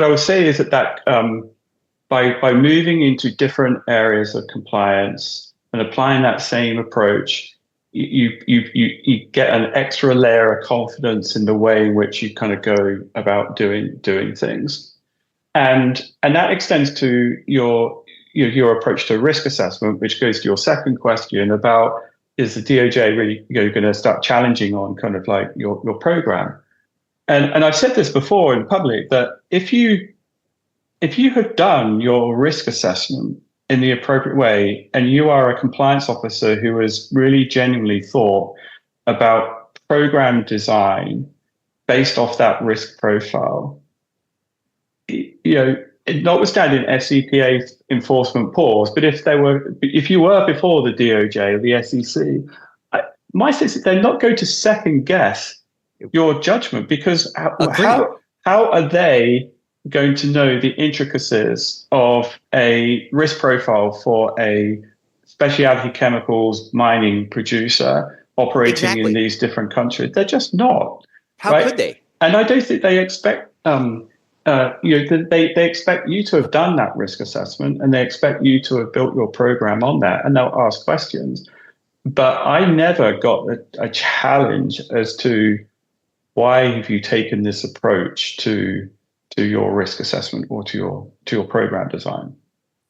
I would say is that by moving into different areas of compliance and applying that same approach, you get an extra layer of confidence in the way in which you kind of go about doing things, and that extends to your approach to risk assessment, which goes to your second question about, is the DOJ really going to start challenging on kind of like your program? And I've said this before in public, that if you have done your risk assessment in the appropriate way, and you are a compliance officer who has really genuinely thought about program design based off that risk profile, notwithstanding FCPA enforcement pause, but if you were before the DOJ or the SEC, my sense is they're not going to second guess your judgment, because how are they going to know the intricacies of a risk profile for a specialty chemicals mining producer operating in these different countries? They're just not. How could they? And I don't think they expect they expect you to have done that risk assessment, and they expect you to have built your program on that, and they'll ask questions. But I never got a challenge as to, why have you taken this approach to your risk assessment or to your program design?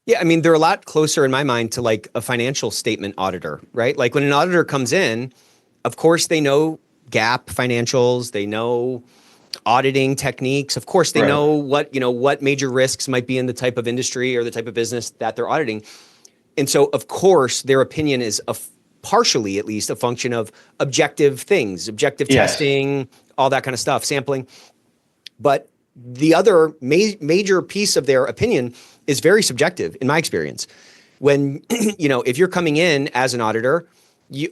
Yeah, I mean, they're a lot closer in my mind to like a financial statement auditor, right? Like when an auditor comes in, of course they know GAAP financials, they know auditing techniques. Of course, they know what major risks might be in the type of industry or the type of business that they're auditing. And so, of course, their opinion is partially, at least, a function of objective things, objective testing, all that kind of stuff, sampling. But the other major piece of their opinion is very subjective, in my experience. When, if you're coming in as an auditor,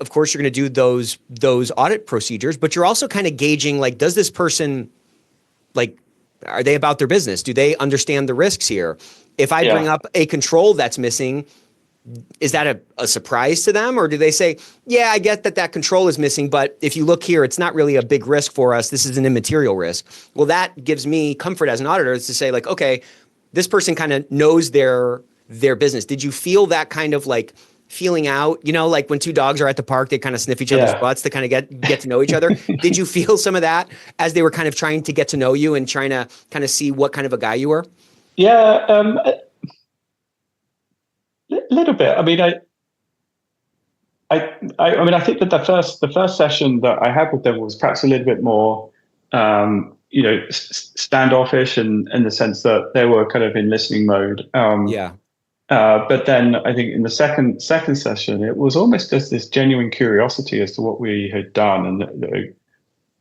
of course, you're going to do those audit procedures, but you're also kind of gauging, like, does this person, like, are they about their business? Do they understand the risks here? If I bring up a control that's missing, is that a surprise to them, or do they say, yeah, I get that control is missing, but if you look here, it's not really a big risk for us. This is an immaterial risk. Well, that gives me comfort as an auditor is to say like, okay, this person kind of knows their business. Did you feel that kind of like feeling out, like when two dogs are at the park, they kind of sniff each other's butts to kind of get to know each other. Did you feel some of that as they were kind of trying to get to know you and trying to kind of see what kind of a guy you were? Yeah, little bit. I mean, I think that the first session that I had with them was perhaps a little bit more, standoffish in the sense that they were kind of in listening mode. But then I think in the second session, it was almost just this genuine curiosity as to what we had done and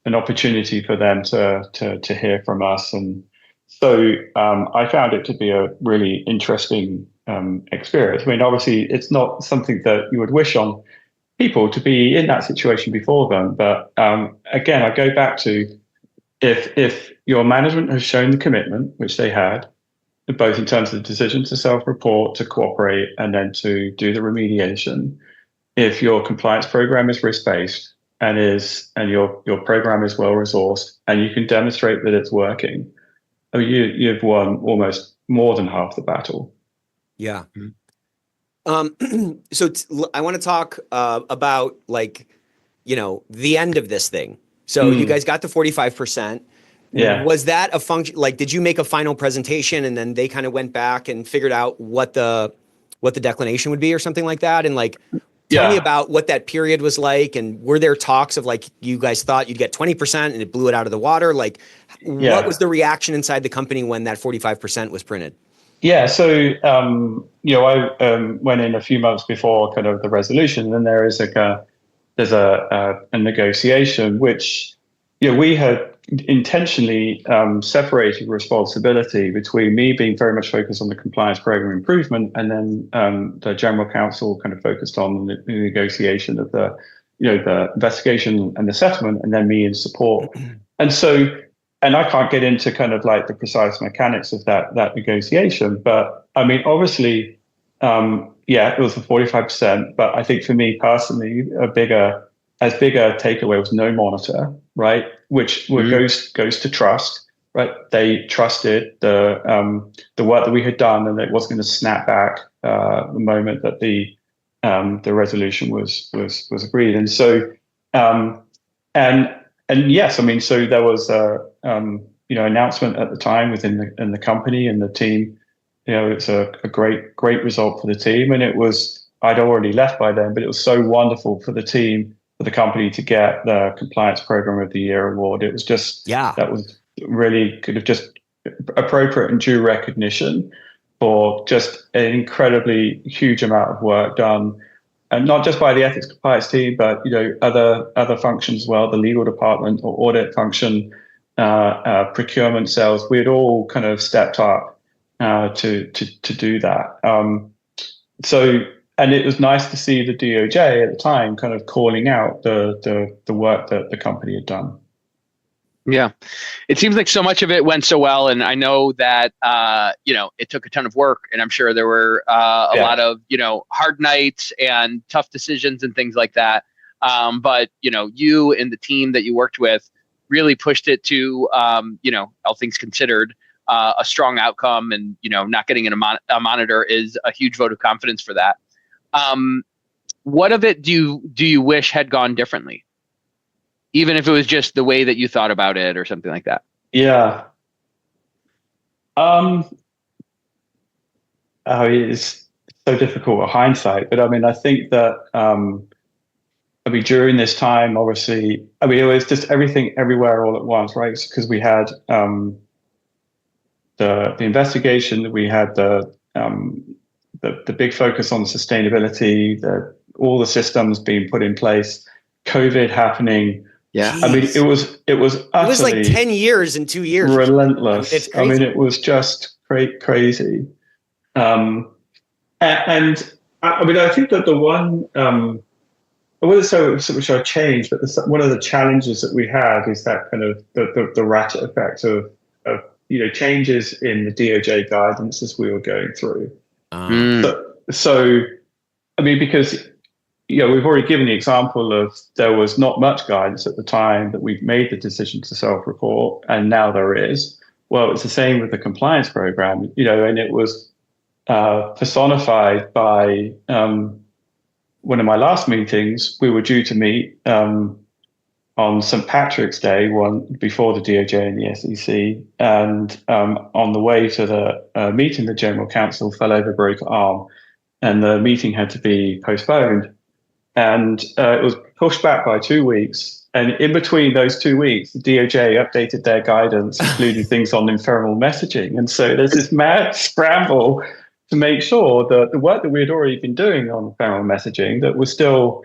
an opportunity for them to hear from us. And so I found it to be a really interesting experience. I mean, obviously, it's not something that you would wish on people to be in that situation before them. But again, I go back to if your management has shown the commitment, which they had, both in terms of the decision to self-report, to cooperate, and then to do the remediation. If your compliance program is risk-based and your program is well-resourced, and you can demonstrate that it's working, I mean, you've won almost more than half the battle. Yeah. So I want to talk about the end of this thing. So you guys got the 45%. Yeah. Was that a function? Like, did you make a final presentation and then they kind of went back and figured out what the declination would be or something like that? And tell me about what that period was like. And were there talks of you guys thought you'd get 20% and it blew it out of the water? What was the reaction inside the company when that 45% was printed? Yeah. So, I went in a few months before kind of the resolution, and there is there's a negotiation, which, we had intentionally separated responsibility between me being very much focused on the compliance program improvement, and then the general counsel kind of focused on the negotiation of the investigation and the settlement, and then me in support. And so, and I can't get into kind of the precise mechanics of that negotiation, but I mean, obviously, it was the 45%, but I think for me personally, a bigger takeaway was no monitor, right? Which goes to trust, right? They trusted the work that we had done, and it wasn't going to snap back the moment that the resolution was agreed. And so, and yes, I mean, so there was a announcement at the time within the company and the team. It's a great result for the team, and I'd already left by then, but it was so wonderful for the team, for the company to get the Compliance Program of the Year award. It was just, that was really could have just appropriate and due recognition for just an incredibly huge amount of work done, and not just by the ethics compliance team, but other functions as well, the legal department or audit function, procurement, sales. We had all kind of stepped up to do that. And it was nice to see the DOJ at the time kind of calling out the work that the company had done. Yeah, it seems like so much of it went so well, and I know that it took a ton of work, and I'm sure there were a lot of hard nights and tough decisions and things like that. But you and the team that you worked with really pushed it to all things considered, a strong outcome, and not getting a monitor is a huge vote of confidence for that. What of it do you wish had gone differently? Even if it was just the way that you thought about it or something like that. Yeah. It's so difficult with hindsight, but I mean, I think that, during this time, obviously, it was just everything everywhere all at once, right? Because we had the investigation, we had the big focus on sustainability, all the systems being put in place, COVID happening. Yeah. Jeez. I mean, it was utterly, it was like 10 years in 2 years. Relentless. It's crazy. I mean, it was just crazy. And I think that the one, I wouldn't say which I changed, but one of the challenges that we had is that kind of the ratchet effect of changes in the DOJ guidance as we were going through. So mean, because we've already given the example of there was not much guidance at the time that we made the decision to self-report, and now there is. Well, it's the same with the compliance program, and it was personified by one of my last meetings. We were due to meet on St. Patrick's Day, one before the DOJ and the SEC, and on the way to the meeting, the General Counsel fell over, broke an arm, and the meeting had to be postponed. And it was pushed back by 2 weeks. And in between those 2 weeks, the DOJ updated their guidance, including things on ephemeral messaging. And so there's this mad scramble to make sure that the work that we had already been doing on ephemeral messaging, that was still,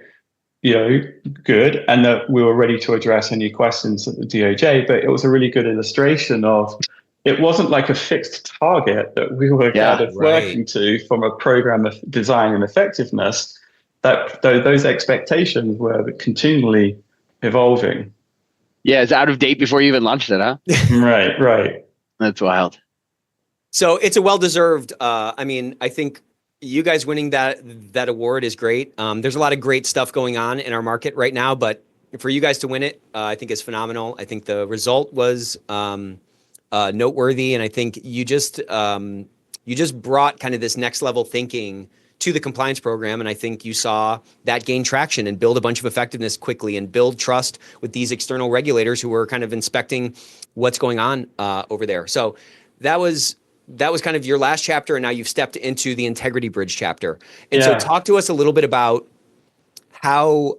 good, and that we were ready to address any questions at the DOJ. But it was a really good illustration of, it wasn't like a fixed target that we were working to from a program of design and effectiveness, that those expectations were continually evolving. Yeah, it's out of date before you even launched it, huh? Right. That's wild. So it's a well-deserved, I think you guys winning that award is great. There's a lot of great stuff going on in our market right now, but for you guys to win it, I think is phenomenal. I think the result was noteworthy, and I think you just brought kind of this next level thinking to the compliance program, and I think you saw that gain traction and build a bunch of effectiveness quickly and build trust with these external regulators who were kind of inspecting what's going on over there. So that was kind of your last chapter, and now you've stepped into the Integrity Bridge chapter. And so talk to us a little bit about how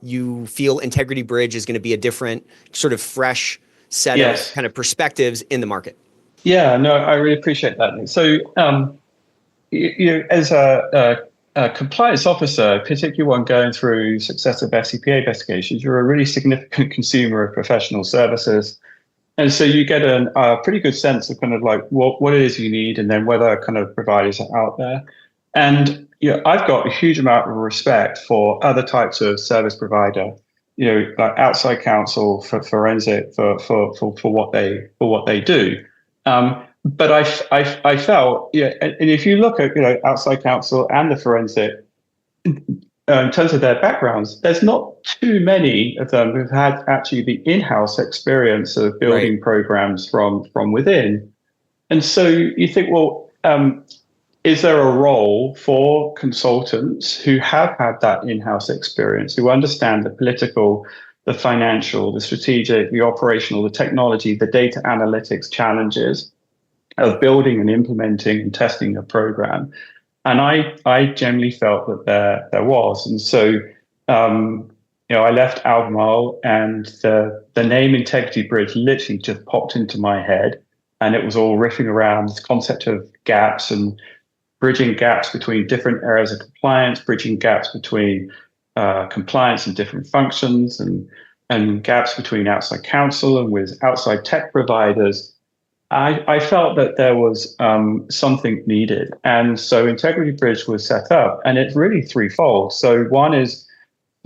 you feel Integrity Bridge is going to be a different sort of fresh set of kind of perspectives in the market. Yeah, no, I really appreciate that. So, as a compliance officer, particularly one going through successive FCPA investigations, you're a really significant consumer of professional services. And so you get a pretty good sense of kind of like what it is you need, and then whether kind of providers are out there. And I've got a huge amount of respect for other types of service provider, like outside counsel, for forensic, for what they do. But I felt, and if you look at outside counsel and the forensic, in terms of their backgrounds, there's not too many of them who've had actually the in-house experience of building programs from within. And so you think, well, is there a role for consultants who have had that in-house experience, who understand the political, the financial, the strategic, the operational, the technology, the data analytics challenges of building and implementing and testing a program? And I generally felt that there was. And so, I left Albemarle, and the name Integrity Bridge literally just popped into my head. And it was all riffing around this concept of gaps and bridging gaps between different areas of compliance, bridging gaps between compliance and different functions, and gaps between outside counsel and with outside tech providers. I felt that there was something needed. And so Integrity Bridge was set up, and it's really threefold. So one is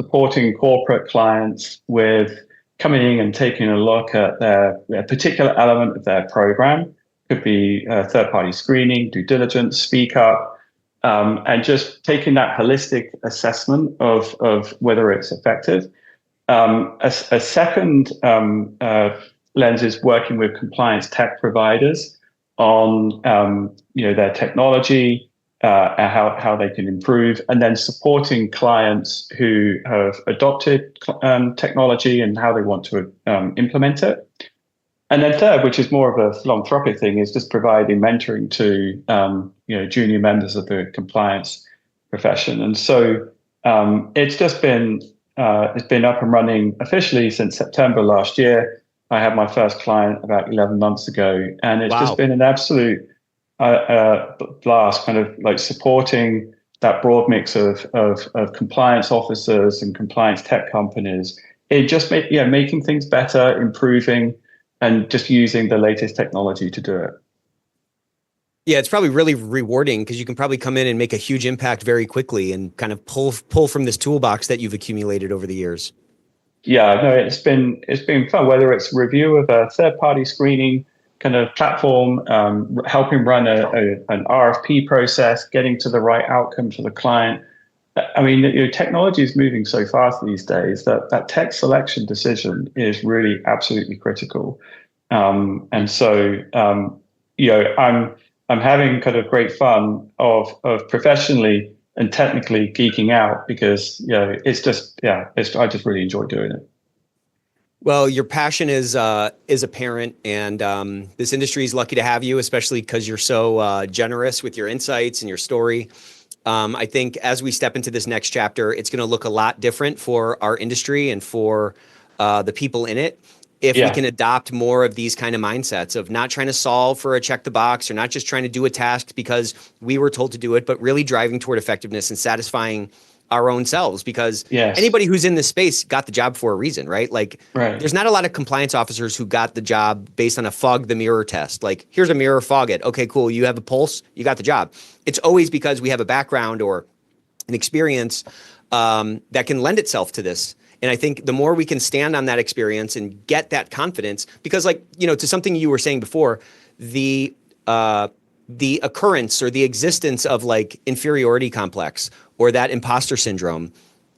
supporting corporate clients with coming in and taking a look at their particular element of their program. Could be third-party screening, due diligence, speak up, and just taking that holistic assessment of whether it's effective. A second lens is working with compliance tech providers on their technology, how they can improve, and then supporting clients who have adopted technology and how they want to implement it. And then third, which is more of a philanthropic thing, is just providing mentoring to junior members of the compliance profession. And so it's just been up and running officially since September last year. I had my first client about 11 months ago, and it's just been an absolute blast, kind of like supporting that broad mix of compliance officers and compliance tech companies. It just making things better, improving, and just using the latest technology to do it. Yeah, it's probably really rewarding because you can probably come in and make a huge impact very quickly and kind of pull from this toolbox that you've accumulated over the years. Yeah, no, it's been fun, whether it's review of a third-party screening kind of platform, helping run an RFP process, getting to the right outcome for the client, I mean, technology is moving so fast these days that tech selection decision is really absolutely critical. And so, I'm having kind of great fun of professionally and technically geeking out because it's just I just really enjoy doing it. Well, your passion is apparent, and this industry is lucky to have you, especially because you're so generous with your insights and your story. I think as we step into this next chapter, it's going to look a lot different for our industry and for the people in it. If we can adopt more of these kind of mindsets of not trying to solve for a check the box or not just trying to do a task because we were told to do it, but really driving toward effectiveness and satisfying our own selves, because anybody who's in this space got the job for a reason, right? Like there's not a lot of compliance officers who got the job based on a fog the mirror test. Like, here's a mirror, fog it. Okay, cool. You have a pulse, you got the job. It's always because we have a background or an experience that can lend itself to this. And I think the more we can stand on that experience and get that confidence, because to something you were saying before, the occurrence or the existence of like inferiority complex or that imposter syndrome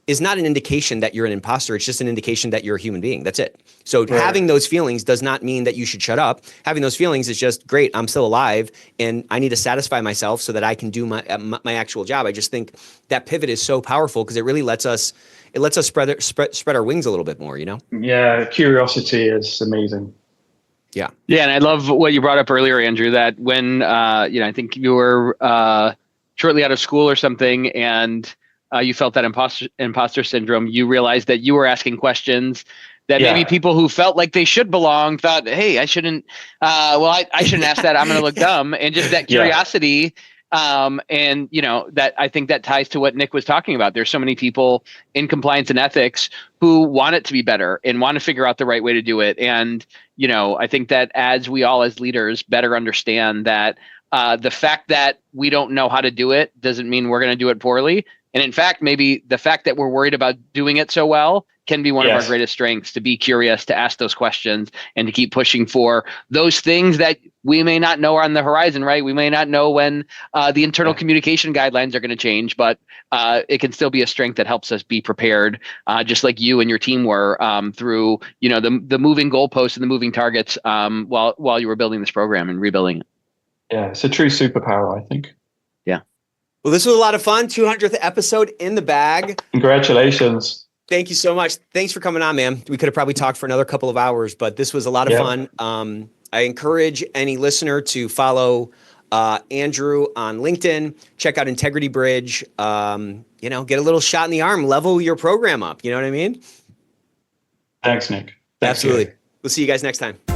is not an indication that you're an imposter. It's just an indication that you're a human being. That's it. So having those feelings does not mean that you should shut up. Having those feelings is just great. I'm still alive and I need to satisfy myself so that I can do my actual job. I just think that pivot is so powerful because it really lets us spread our wings a little bit more, Yeah. Curiosity is amazing. Yeah. And I love what you brought up earlier, Andrew, that when, I think you were shortly out of school or something, and you felt that imposter syndrome, you realized that you were asking questions that maybe people who felt like they should belong thought, hey, I shouldn't, I shouldn't ask that. I'm going to look dumb. And just that curiosity. And that I think that ties to what Nick was talking about. There's so many people in compliance and ethics who want it to be better and want to figure out the right way to do it. And, I think that as we all as leaders better understand that the fact that we don't know how to do it doesn't mean we're going to do it poorly. And in fact, maybe the fact that we're worried about doing it so well can be one of our greatest strengths, to be curious, to ask those questions, and to keep pushing for those things that we may not know are on the horizon, right? We may not know when the internal communication guidelines are going to change, but it can still be a strength that helps us be prepared, just like you and your team were through, the moving goalposts and the moving targets while you were building this program and rebuilding it. Yeah, it's a true superpower, I think. Yeah. Well, this was a lot of fun. 200th episode in the bag. Congratulations. Thank you so much. Thanks for coming on, man. We could have probably talked for another couple of hours, but this was a lot of fun. I encourage any listener to follow Andrew on LinkedIn, check out Integrity Bridge, get a little shot in the arm, level your program up. You know what I mean? Thanks, Nick. Absolutely. We'll see you guys next time.